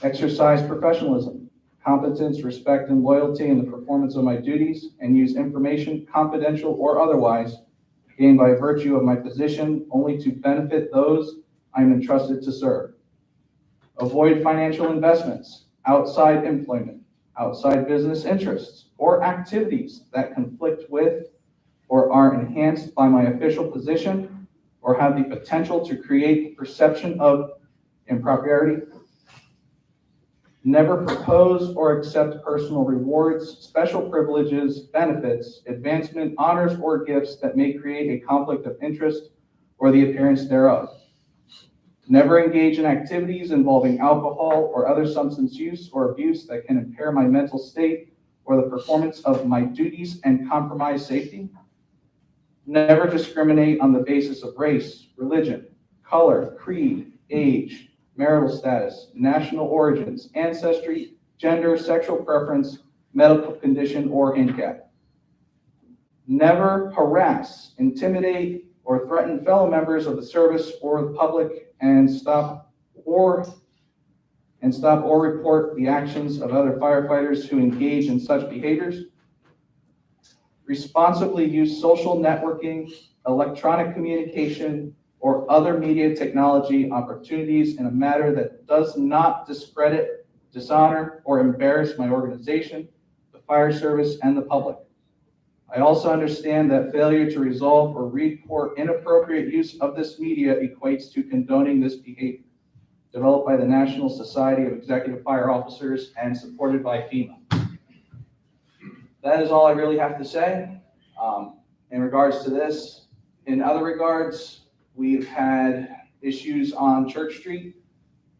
Exercise professionalism, competence, respect, and loyalty in the performance of my duties, and use information, confidential or otherwise, gained by virtue of my position only to benefit those I am entrusted to serve. Avoid financial investments, outside employment, outside business interests, or activities that conflict with or are enhanced by my official position or have the potential to create perception of impropriety. Never propose or accept personal rewards, special privileges, benefits, advancement, honors, or gifts that may create a conflict of interest or the appearance thereof. Never engage in activities involving alcohol or other substance use or abuse that can impair my mental state or the performance of my duties and compromise safety. Never discriminate on the basis of race, religion, color, creed, age, marital status, national origins, ancestry, gender, sexual preference, medical condition, or handicap. Never harass, intimidate, or threaten fellow members of the service or the public and stop or report the actions of other firefighters who engage in such behaviors. Responsibly use social networking, electronic communication, or other media technology opportunities in a manner that does not discredit, dishonor, or embarrass my organization, the fire service, and the public. I also understand that failure to resolve or report inappropriate use of this media equates to condoning this behavior, developed by the National Society of Executive Fire Officers and supported by FEMA. That is all I really have to say in regards to this. In other regards, we've had issues on Church Street.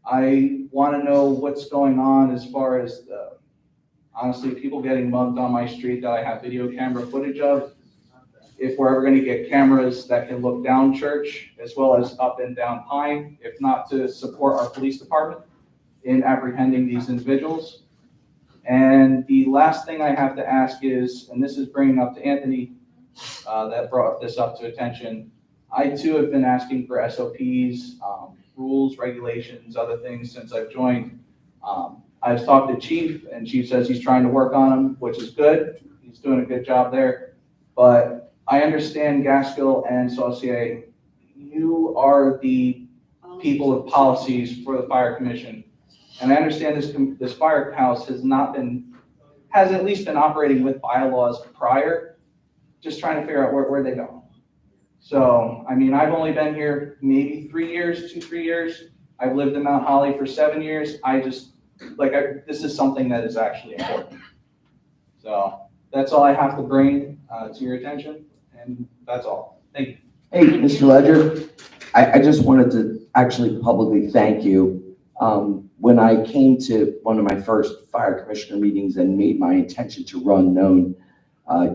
I want to know what's going on as far as honestly, people getting mugged on my street that I have video camera footage of. If we're ever going to get cameras that can look down Church as well as up and down Pine, if not to support our police department in apprehending these individuals. And the last thing I have to ask is, and this is bringing up to Anthony, that brought this up to attention. I too have been asking for SOPs, rules, regulations, other things since I've joined. I've talked to Chief, and Chief says he's trying to work on them, which is good. He's doing a good job there. But I understand Gaskill and Saucier, you are the people of policies for the Fire Commission. And I understand this firehouse has at least been operating with bylaws prior, just trying to figure out where they go. So, I mean, I've only been here maybe 3 years, 2-3 years. I've lived in Mount Holly for 7 years. This is something that is actually important. So that's all I have to bring to your attention, and that's all. Thank you. Hey, Mr. Ledger, I just wanted to actually publicly thank you. When I came to one of my first fire commissioner meetings and made my intention to run known,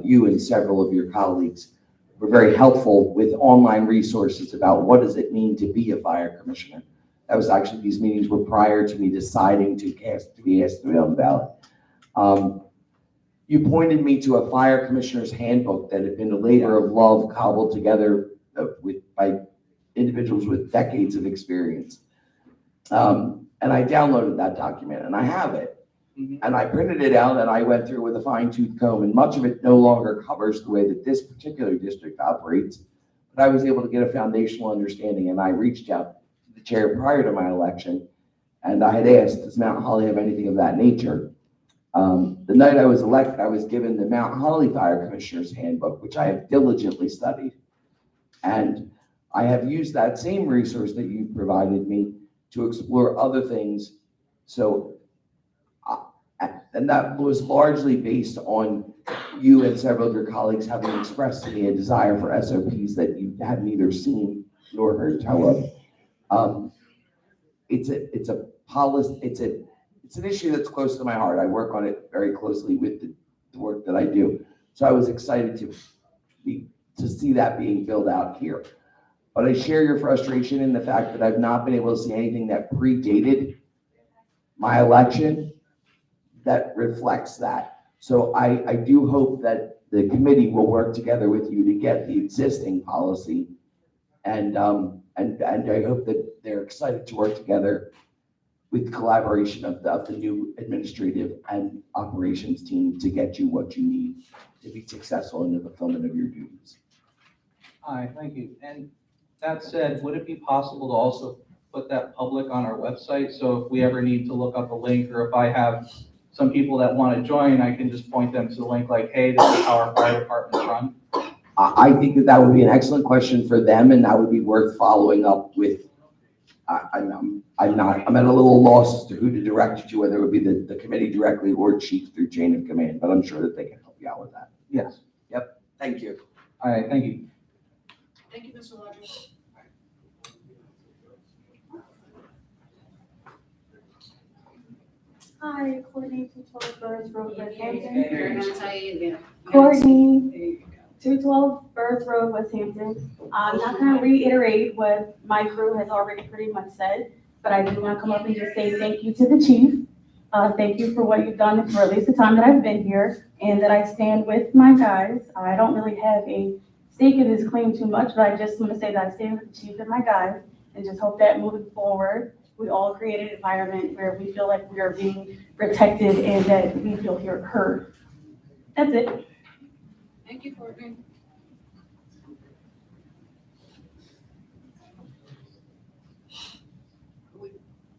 you and several of your colleagues were very helpful with online resources about what does it mean to be a fire commissioner. That was actually, these meetings were prior to me deciding to be asked to be on the ballot. You pointed me to a fire commissioner's handbook that had been a labor of love cobbled together by individuals with decades of experience. And I downloaded that document and I have it. And I printed it out and I went through with a fine tooth comb, and much of it no longer covers the way that this particular district operates. But I was able to get a foundational understanding, and I reached out to the chair prior to my election, and I had asked, does Mount Holly have anything of that nature? The night I was elected, I was given the Mount Holly Fire Commissioner's Handbook, which I have diligently studied. And I have used that same resource that you provided me to explore other things. So, and that was largely based on you and several of your colleagues having expressed to me a desire for SOPs that you had neither seen nor heard tell of. It's a policy, it's an issue that's close to my heart. I work on it very closely with the work that I do. So I was excited to see that being filled out here. But I share your frustration in the fact that I've not been able to see anything that predated my election that reflects that. So I do hope that the committee will work together with you to get the existing policy. And I hope that they're excited to work together with the collaboration of the new administrative and operations team to get you what you need to be successful in the fulfillment of your duties. All right, thank you. And that said, would it be possible to also put that public on our website? So if we ever need to look up a link, or if I have some people that want to join, I can just point them to the link like, hey, this is how our fire department's run. I think that would be an excellent question for them, and that would be worth following up with. I'm at a little loss as to who to direct you to, whether it would be the committee directly or chief through chain of command, but I'm sure that they can help you out with that. Yes. Yep, thank you. All right, thank you. Thank you, Mr. Rogers. Hi, Courtney, 212 Birds Road, West Hampton. You're gonna tell you again. Courtney, 212 Birds Road, West Hampton. I'm not gonna reiterate what my crew has already pretty much said, but I do want to come up and just say thank you to the chief. Thank you for what you've done for at least the time that I've been here, and that I stand with my guys. I don't really have a stake in this claim too much, but I just want to say that I stand with the chief and my guys, and just hope that moving forward, we all create an environment where we feel like we are being protected and that we feel heard. That's it. Thank you, Courtney.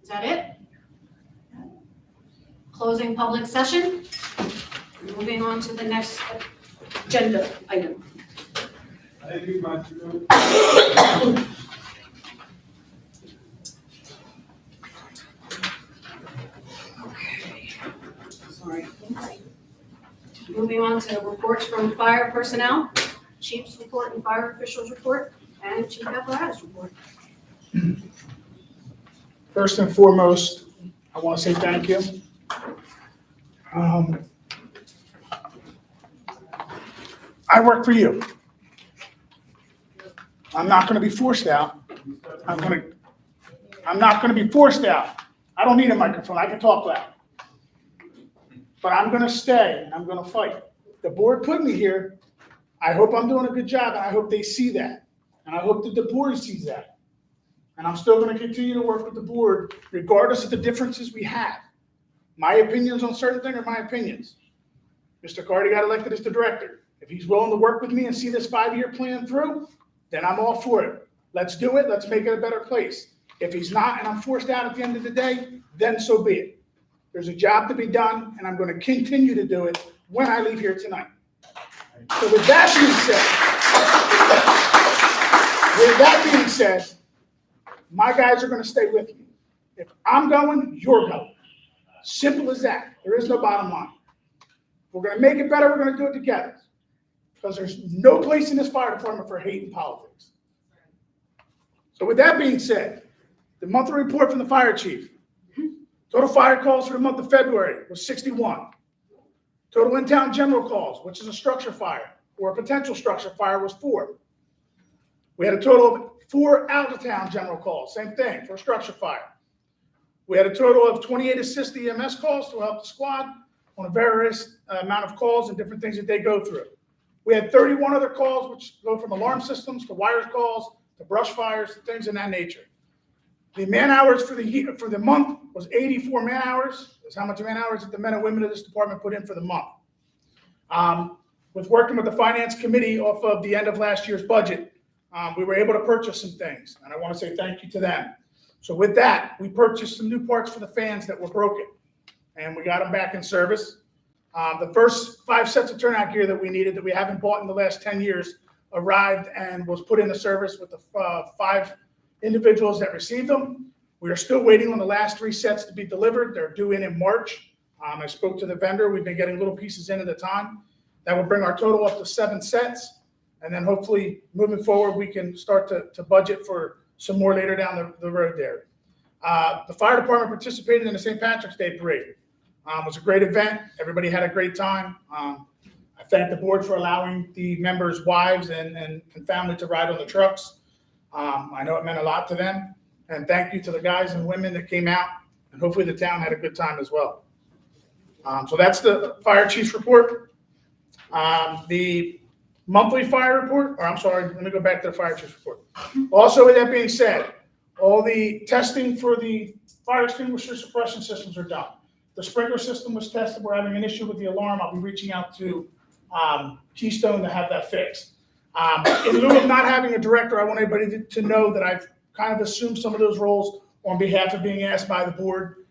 Is that it? Closing public session. Moving on to the next agenda item. Sorry. Moving on to reports from fire personnel, chief's report and fire officials report, and chief apparatus report. First and foremost, I want to say thank you. I work for you. I'm not going to be forced out. I'm not going to be forced out. I don't need a microphone. I can talk loud. But I'm going to stay and I'm going to fight. The board put me here. I hope I'm doing a good job, and I hope they see that. And I hope that the board sees that. And I'm still going to continue to work with the board regardless of the differences we have. My opinions on certain things are my opinions. Mr. Carty got elected as the director. If he's willing to work with me and see this 5-year plan through, then I'm all for it. Let's do it. Let's make it a better place. If he's not and I'm forced out at the end of the day, then so be it. There's a job to be done, and I'm going to continue to do it when I leave here tonight. So with that being said, my guys are going to stay with me. If I'm going, you're going. Simple as that. There is no bottom line. If we're going to make it better, we're going to do it together. Because there's no place in this fire department for hate and politics. So with that being said, the monthly report from the fire chief. Total fire calls for the month of February was 61. Total in-town general calls, which is a structure fire, or a potential structure fire was 4. We had a total of 4 out-of-town general calls, same thing, for a structure fire. We had a total of 28 assist EMS calls to help the squad on a various amount of calls and different things that they go through. We had 31 other calls, which go from alarm systems to wires calls to brush fires, things of that nature. The man hours for the month was 84 man hours. That's how much man hours that the men and women of this department put in for the month. With working with the finance committee off of the end of last year's budget, we were able to purchase some things, and I want to say thank you to them. So with that, we purchased some new parts for the fans that were broken, and we got them back in service. The first 5 sets of turnout gear that we needed that we haven't bought in the last 10 years arrived and was put into service with the 5 individuals that received them. We are still waiting on the last 3 sets to be delivered. They're due in March. I spoke to the vendor. We've been getting little pieces in at a time. That will bring our total up to 7 sets. And then hopefully moving forward, we can start to budget for some more later down the road there. The fire department participated in the St. Patrick's Day Parade. It was a great event. Everybody had a great time. I thank the board for allowing the members' wives and family to ride on the trucks. I know it meant a lot to them. And thank you to the guys and women that came out. And hopefully the town had a good time as well. So that's the fire chief's report. The monthly fire report, or I'm sorry, let me go back to the fire chief's report. Also, with that being said, all the testing for the fire extinguisher suppression systems are done. The sprinkler system was tested. We're having an issue with the alarm. I'll be reaching out to Keystone to have that fixed. In lieu of not having a director, I want everybody to know that I've kind of assumed some of those roles on behalf of being asked by the board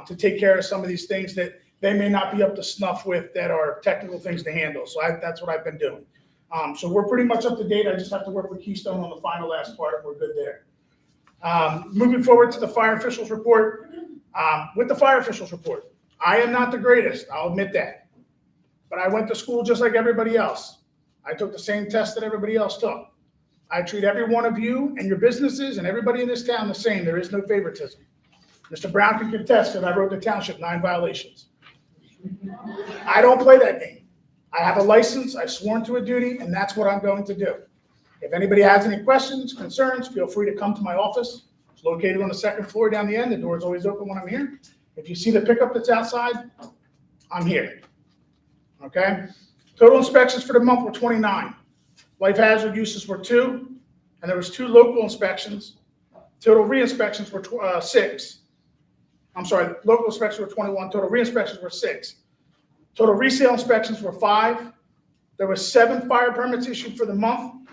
to take care of some of these things that they may not be up to snuff with that are technical things to handle. So that's what I've been doing. So we're pretty much up to date. I just have to work with Keystone on the final last part, and we're good there. Moving forward to the fire officials report. With the fire officials report, I am not the greatest, I'll admit that. But I went to school just like everybody else. I took the same test that everybody else took. I treat every one of you and your businesses and everybody in this town the same. There is no favoritism. Mr. Brown can contest that I wrote the township 9 violations. I don't play that game. I have a license, I sworn to a duty, and that's what I'm going to do. If anybody has any questions, concerns, feel free to come to my office. It's located on the 2nd floor down the end. The door is always open when I'm here. If you see the pickup that's outside, I'm here. Okay? Total inspections for the month were 29. Life hazard uses were 2, and there was 2 local inspections. Total re-inspections were 6. I'm sorry, local inspections were 21. Total re-inspections were 6. Total resale inspections were 5. There were 7 fire permits issued for the month,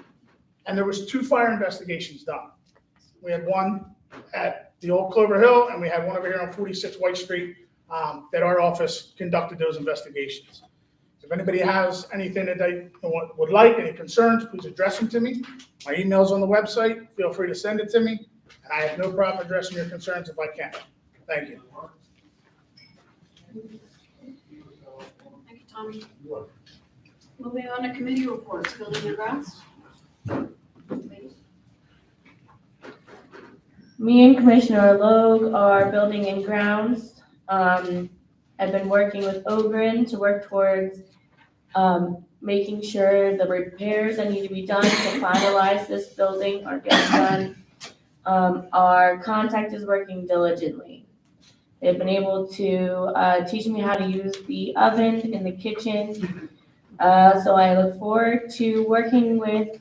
and there was 2 fire investigations done. We had one at the old Clover Hill, and we had one over here on 46 White Street that our office conducted those investigations. If anybody has anything that they would like, any concerns, please address them to me. My email's on the website. Feel free to send it to me, and I have no problem addressing your concerns if I can. Thank you. Thank you, Tommy. Moving on to committee reports, building and grounds. Me and Commissioner Logue are building and grounds. I've been working with Ogren to work towards making sure the repairs that need to be done to finalize this building are getting done. Our contact is working diligently. They've been able to teach me how to use the oven in the kitchen. So I look forward to working with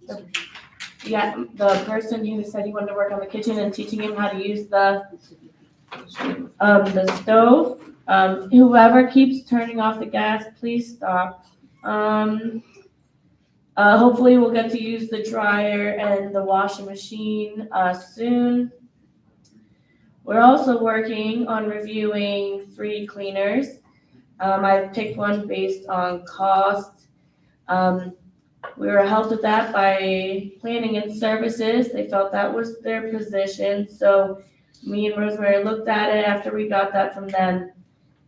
the person who said he wanted to work on the kitchen and teaching him how to use the stove. Whoever keeps turning off the gas, please stop. Hopefully we'll get to use the dryer and the washing machine soon. We're also working on reviewing 3 cleaners. I picked one based on cost. We were helped with that by Planning and Services. They felt that was their position. So me and Rosemary looked at it after we got that from them,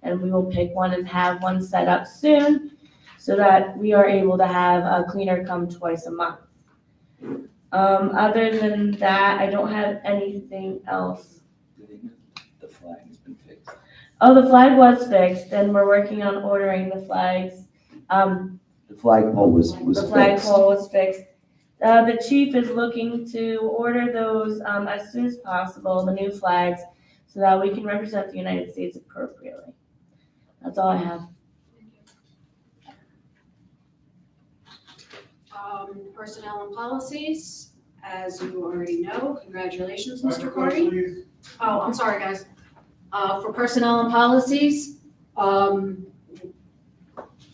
and we will pick one and have one set up soon so that we are able to have a cleaner come twice a month. Other than that, I don't have anything else. The flag has been fixed. Oh, the flag was fixed, and we're working on ordering the flags. The flagpole was The fixed. flagpole was fixed. The chief is looking to order those, as soon as possible, the new flags, so that we can represent the United States appropriately. That's all I have. Personnel and policies, as you already know, congratulations, Mr. Cardy. Oh, I'm sorry, guys. For personnel and policies,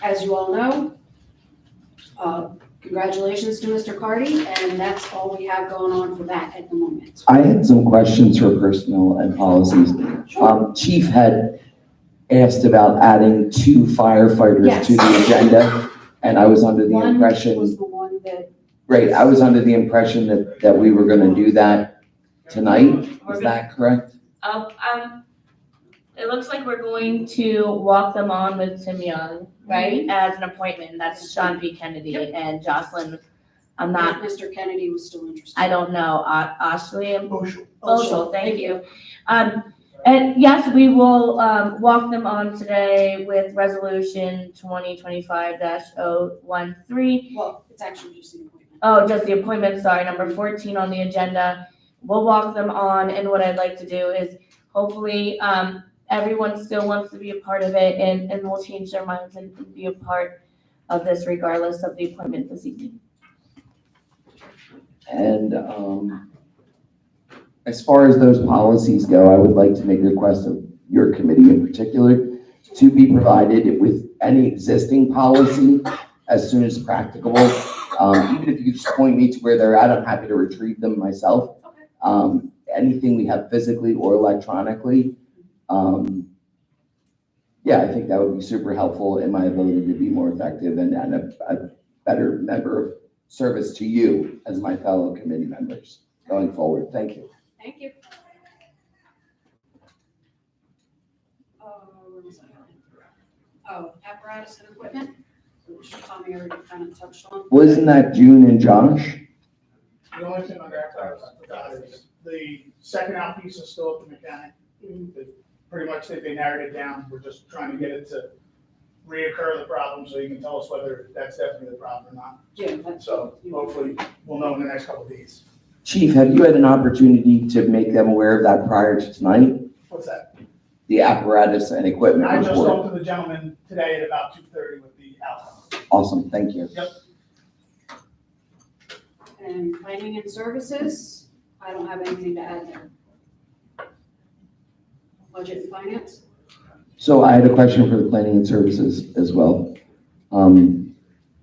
as you all know, congratulations to Mr. Cardy, and that's all we have going on for that at the moment. I had some questions for personnel and policies. Chief had asked about adding 2 firefighters Yes. to the agenda, and I was under the impression. One was the one that. Right, I was under the impression that we were gonna do that tonight. Is that correct? It looks like we're going to walk them on with Tim Young, right, as an appointment. That's Sean B. Kennedy and Jocelyn. I'm not, Mr. Kennedy was still interested. I don't know, Ashley and Oshel, thank you. And yes, we will, walk them on today with resolution 2025-013. Well, it's actually just the appointment. Oh, just the appointment, sorry, number 14 on the agenda. We'll walk them on, and what I'd like to do is hopefully, everyone still wants to be a part of it, and will change their minds and be a part of this regardless of the appointment this evening. And as far as those policies go, I would like to make a request of your committee in particular to be provided with any existing policy as soon as practicable. Even if you just point me to where they're at, I'm happy to retrieve them myself. Anything we have physically or electronically. Yeah, I think that would be super helpful in my ability to be more effective and a better member of service to you as my fellow committee members going forward. Thank you. Thank you. Where was I going? Oh, apparatus and equipment, which Tommy already kind of touched on. Wasn't that June and Josh? The only thing on that I forgot is the second out piece is still at the mechanic. Pretty much they narrowed it down. We're just trying to get it to reoccur the problem so you can tell us whether that's definitely the problem or not. Yeah. So hopefully we'll know in the next couple of days. Chief, have you had an opportunity to make them aware of that prior to tonight? What's that? The apparatus and equipment I just report? talked to the gentleman today at about 2:30 with the outcome. Awesome, thank you. Yep. And planning and services, I don't have anything to add there. Budget and finance? So I had a question for the planning and services as well.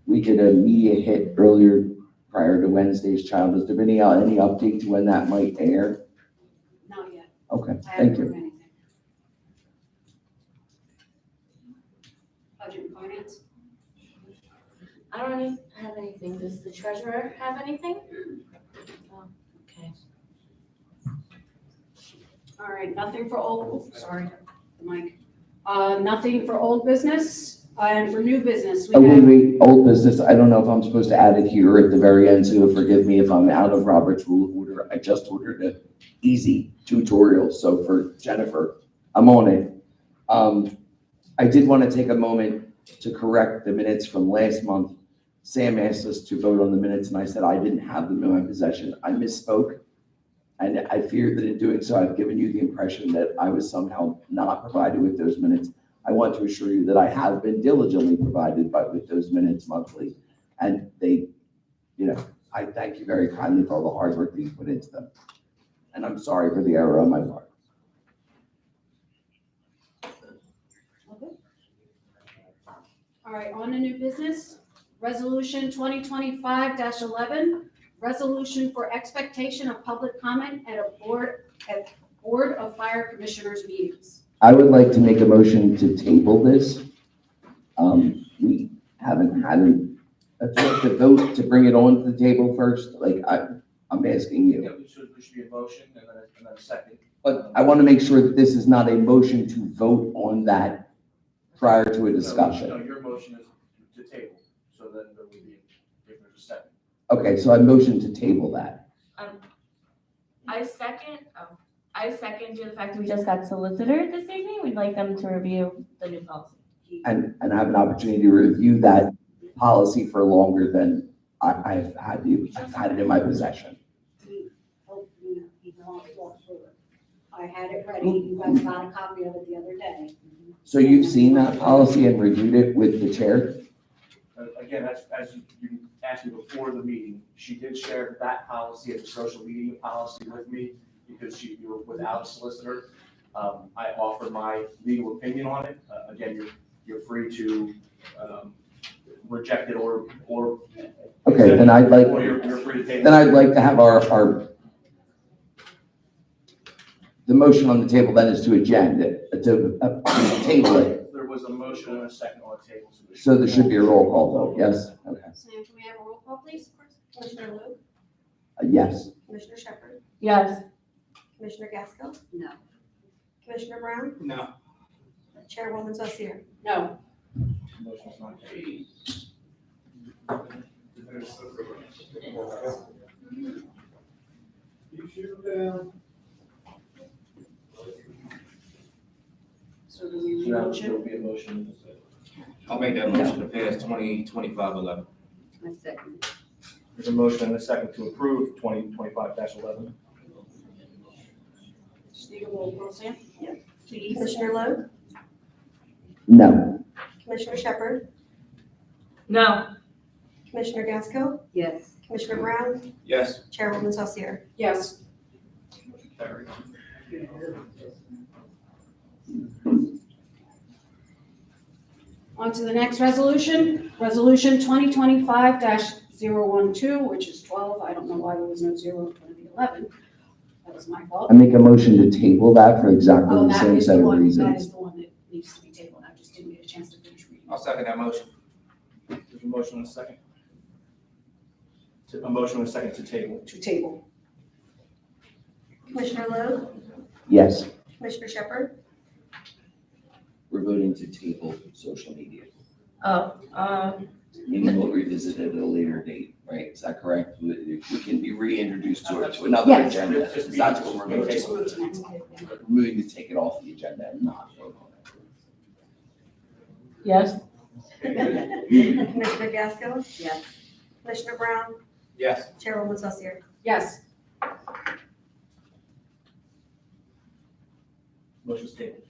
We did a media hit earlier prior to Wednesday's Child. Has there been any update to when that might air? Not yet. Okay, I thank haven't heard you. anything. Budget and finance? I don't have anything. Does the treasurer have anything? Oh, okay. All right, nothing for old, sorry, the mic. Nothing for old business, and for new business, we Oh, have. wait, old business. I don't know if I'm supposed to add it here at the very end, so forgive me if I'm out of Robert's Rule of Order. I just ordered an easy tutorial, so for Jennifer, I'm on it. I did want to take a moment to correct the minutes from last month. Sam asked us to vote on the minutes, and I said I didn't have them in my possession. I misspoke. And I fear that in doing so, I've given you the impression that I was somehow not provided with those minutes. I want to assure you that I have been diligently provided with those minutes monthly. And they, I thank you very kindly for all the hard work that you put into them. And I'm sorry for the error on my part. All right, on to new business, resolution 2025-11, resolution for expectation of public comment at Board of Fire Commissioners meetings. I would like to make a motion to table this. We haven't had a vote to bring it on to the table first. I'm asking you. There should be a motion and then a second. But I want to make sure that this is not a motion to vote on that prior to a discussion. No, your motion is to table, so then there will be, if there's a second. Okay, so I motion to table that. I second to the fact that we just got Solicitor this evening. We'd like them to review the new policy. And have an opportunity to review that policy for longer than I've had it in my possession. I had it ready, you guys got a copy of it the other day. So you've seen that policy and reviewed it with the chair? Again, as you asked me before the meeting, she did share that policy as a social media policy with me because you were without a solicitor. I offered my legal opinion on it. Again, you're free to reject it or. Okay, then I'd like, Or you're free to take it. then I'd like to have the motion on the table then is to table it. There was a motion and a second on the table. So there should be a roll call vote, yes? Okay. Sam, can we have a roll call, please? Commissioner Luke? Yes. Commissioner Shepherd? Yes. Commissioner Gaskell? No. Commissioner Brown? No. Chairwoman Saucier? No. Motion's not carried. So do we need a There'll motion? be a motion. I'll make that motion to pass 2025-11. I second. There's a motion and a second to approve 2025-11. Just need a roll call, Sam? Yeah. Commissioner Lowe? No. Commissioner Shepherd? No. Commissioner Gaskell? Yes. Commissioner Brown? Yes. Chairwoman Saucier? Yes. Carried. On to the next resolution, Resolution 2025-012, which is 12. I don't know why there was no 0 in front of the 11. That was my fault. I make a motion to table that for exactly Oh, the that same is set the of one, that reasons. is the one that needs to be tabled. I just didn't get a chance to finish reading. I'll second that motion. There's a motion and a second. A motion and a second to table. To table. Commissioner Lowe? Yes. Commissioner Shepherd? We're voting to table social media. Oh, Meaning we'll revisit it at a later date, right? Is that correct? We can be reintroduced to another Yes. agenda. That's what we're voting Just on. move to next. We're moving to take it off the agenda and not vote on it. yes. Commissioner Gaskell? Yes. Commissioner Brown? Yes. Chairwoman Saucier? Yes. Motion's tabled.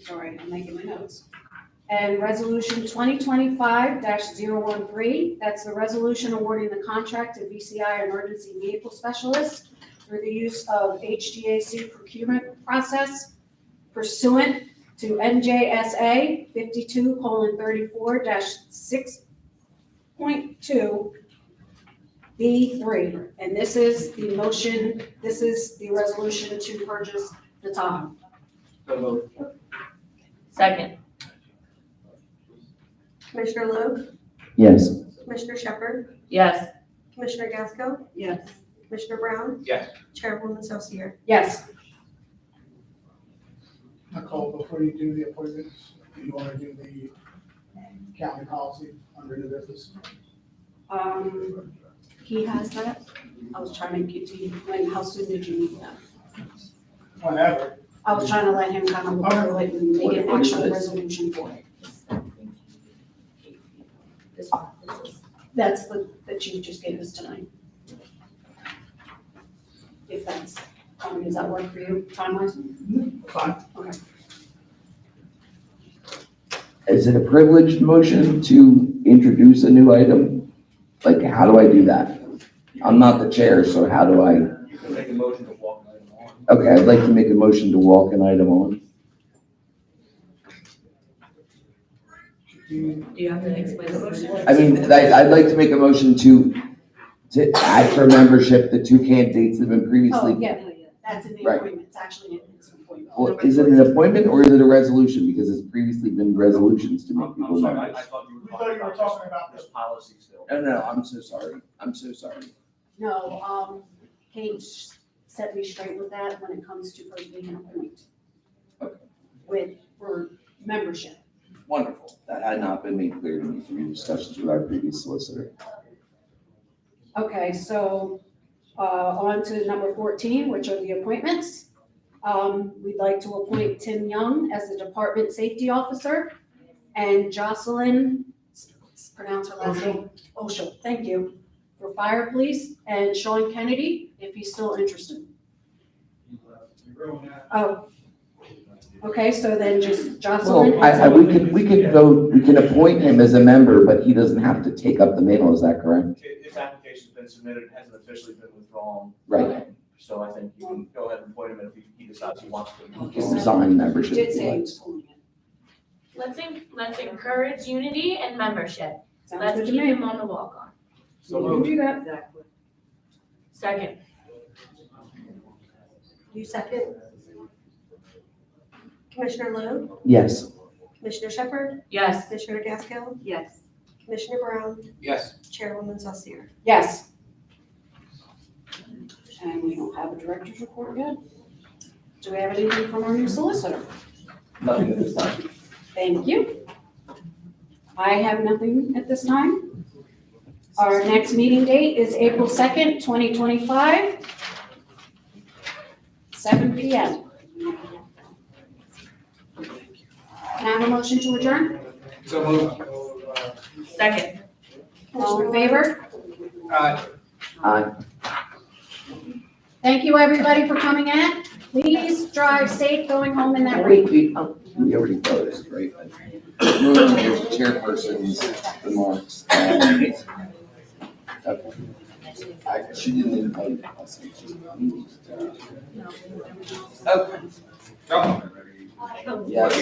Sorry, I'm making my notes. And Resolution 2025-013, that's the resolution awarding the contract to VCI Emergency Vehicle Specialist through the use of HGAC procurement process pursuant to NJSA 52:34-6.2 B3. And this is the motion, this is the resolution to purchase the Tahoe. So moved. Second. Commissioner Lowe? Yes. Commissioner Shepherd? Yes. Commissioner Gaskell? Yes. Commissioner Brown? Yes. Chairwoman Saucier? Yes. Nicole, before you do the appointments, do you want to do the county policy under new business? He has that. I was trying to get to you, how soon did you need that? Whenever. I was trying to let him kind of look through it and make an What is actual this? resolution for it. This one. That's that you just gave us tonight. If that's, does that work for you, time-wise? Fine. Okay. Is it a privileged motion to introduce a new item? Like, how do I do that? I'm not the chair, so how do I? You can make a motion to walk an item on. Okay, I'd like to make a motion to walk an item on. Do you have to explain the motion? I mean, I'd like to make a motion to add for membership the two candidates that have been Oh, previously. yeah, that's in the Right. appointment, it's actually, it's an appointment. Well, is it an appointment or is it a resolution? Because it's previously been resolutions to make people I'm sorry, members. I thought you We were thought you were talking talking about about this policy still. No, I'm so sorry. I'm so sorry. No, Kate set me straight with that when it comes to first being an appointment. For membership. Wonderful. That had not been made clear to me through your discussions with our previous solicitor. Okay, so, on to number 14, which are the appointments. We'd like to appoint Tim Young as the Department Safety Officer and Jocelyn, pronounce her last name, Oshel, thank you, for fire police, and Sean Kennedy, if he's still interested. Oh, okay, so then just Jocelyn. Well, we could vote, we can appoint him as a member, but he doesn't have to take up the mantle, is that correct? His application's been submitted, it hasn't officially been withdrawn. Right. So I think you can go ahead and appoint him if he decides he wants to. He can resign membership. Did say he was pulling it. Let's encourage unity and membership. Sounds Let's good to keep me. him on the walk on. So we'll do that. Exactly. Second. You second? Commissioner Lowe? Yes. Commissioner Shepherd? Yes. Commissioner Gaskell? Yes. Commissioner Brown? Yes. Chairwoman Saucier? Yes. And we don't have a director's report yet. Do we have anything from our new solicitor? Nothing at this time. Thank you. I have nothing at this time. Our next meeting date is April 2nd, 2025, 7 p.m. Can I have a motion to adjourn? So moved. Second. All in favor? Aye. Thank you, everybody, for coming in. Please drive safe going home in that rain. We already voted, right? Moving to the chairperson's remarks. Okay. She didn't invite us. Okay. Yes.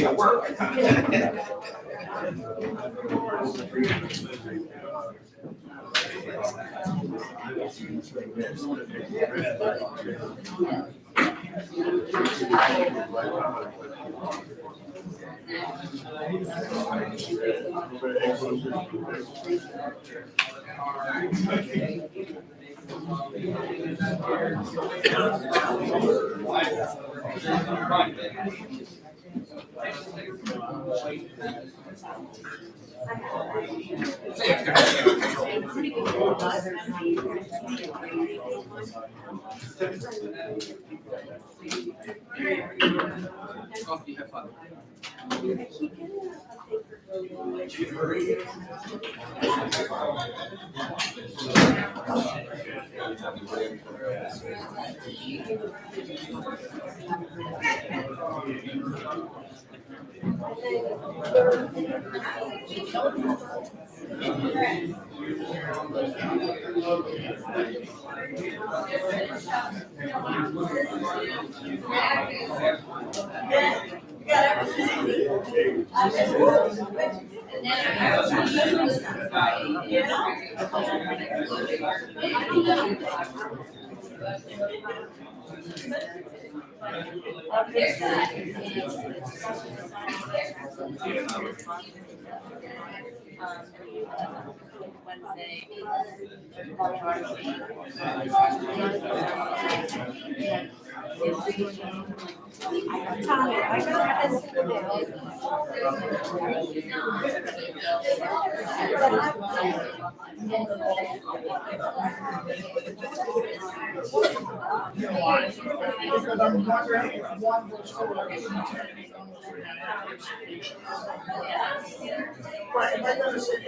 Because I'm wondering if one was for right, if I go to city,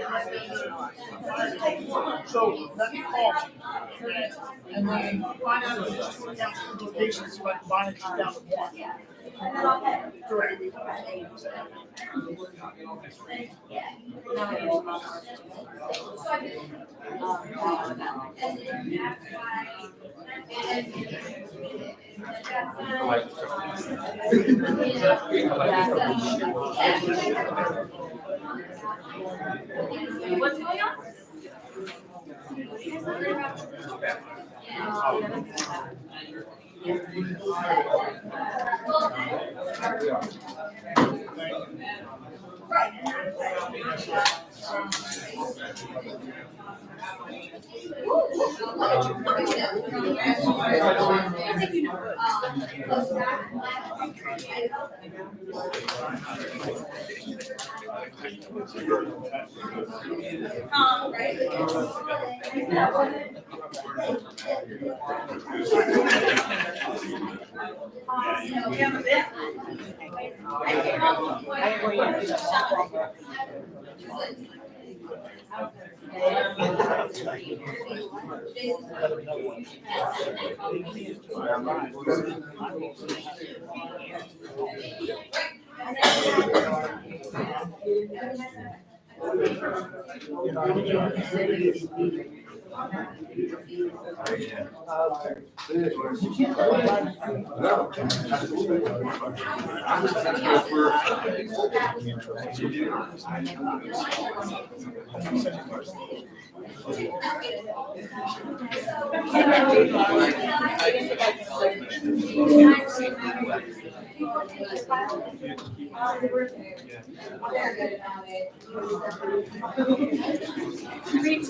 so let me call you, and then find out if there's two accounts for locations, so I can bind it down to one. Correct. What's going on?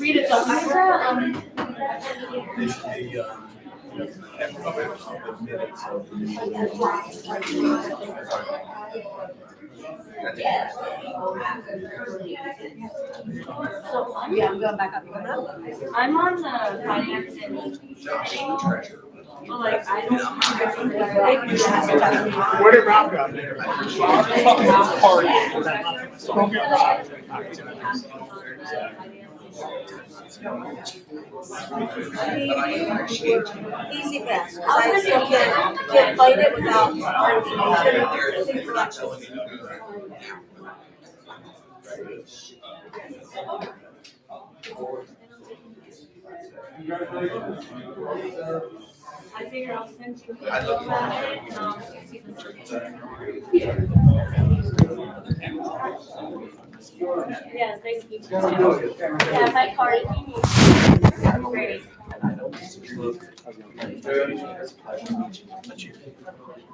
Read it, so So I'm, Yeah, I'm going back up. You coming up? I'm on the finance and well, like, I don't. Where did Rob go? Don't get Rob. Easy pass, 'cause I still can't fight it without our information. I figure I'll send you. And I'll see Yes, thank you. Yeah, my card. Great.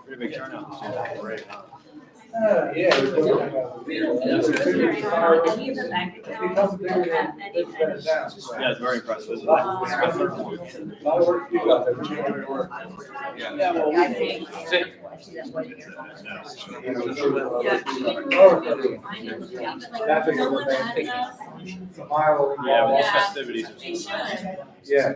Pretty big turnout. Great. Yeah. Yeah, it's very impressive. A lot of work to do out there, but you know where to work. Yeah, well, That's a good one, man. It's a mile. yeah, well, festivities. Yeah.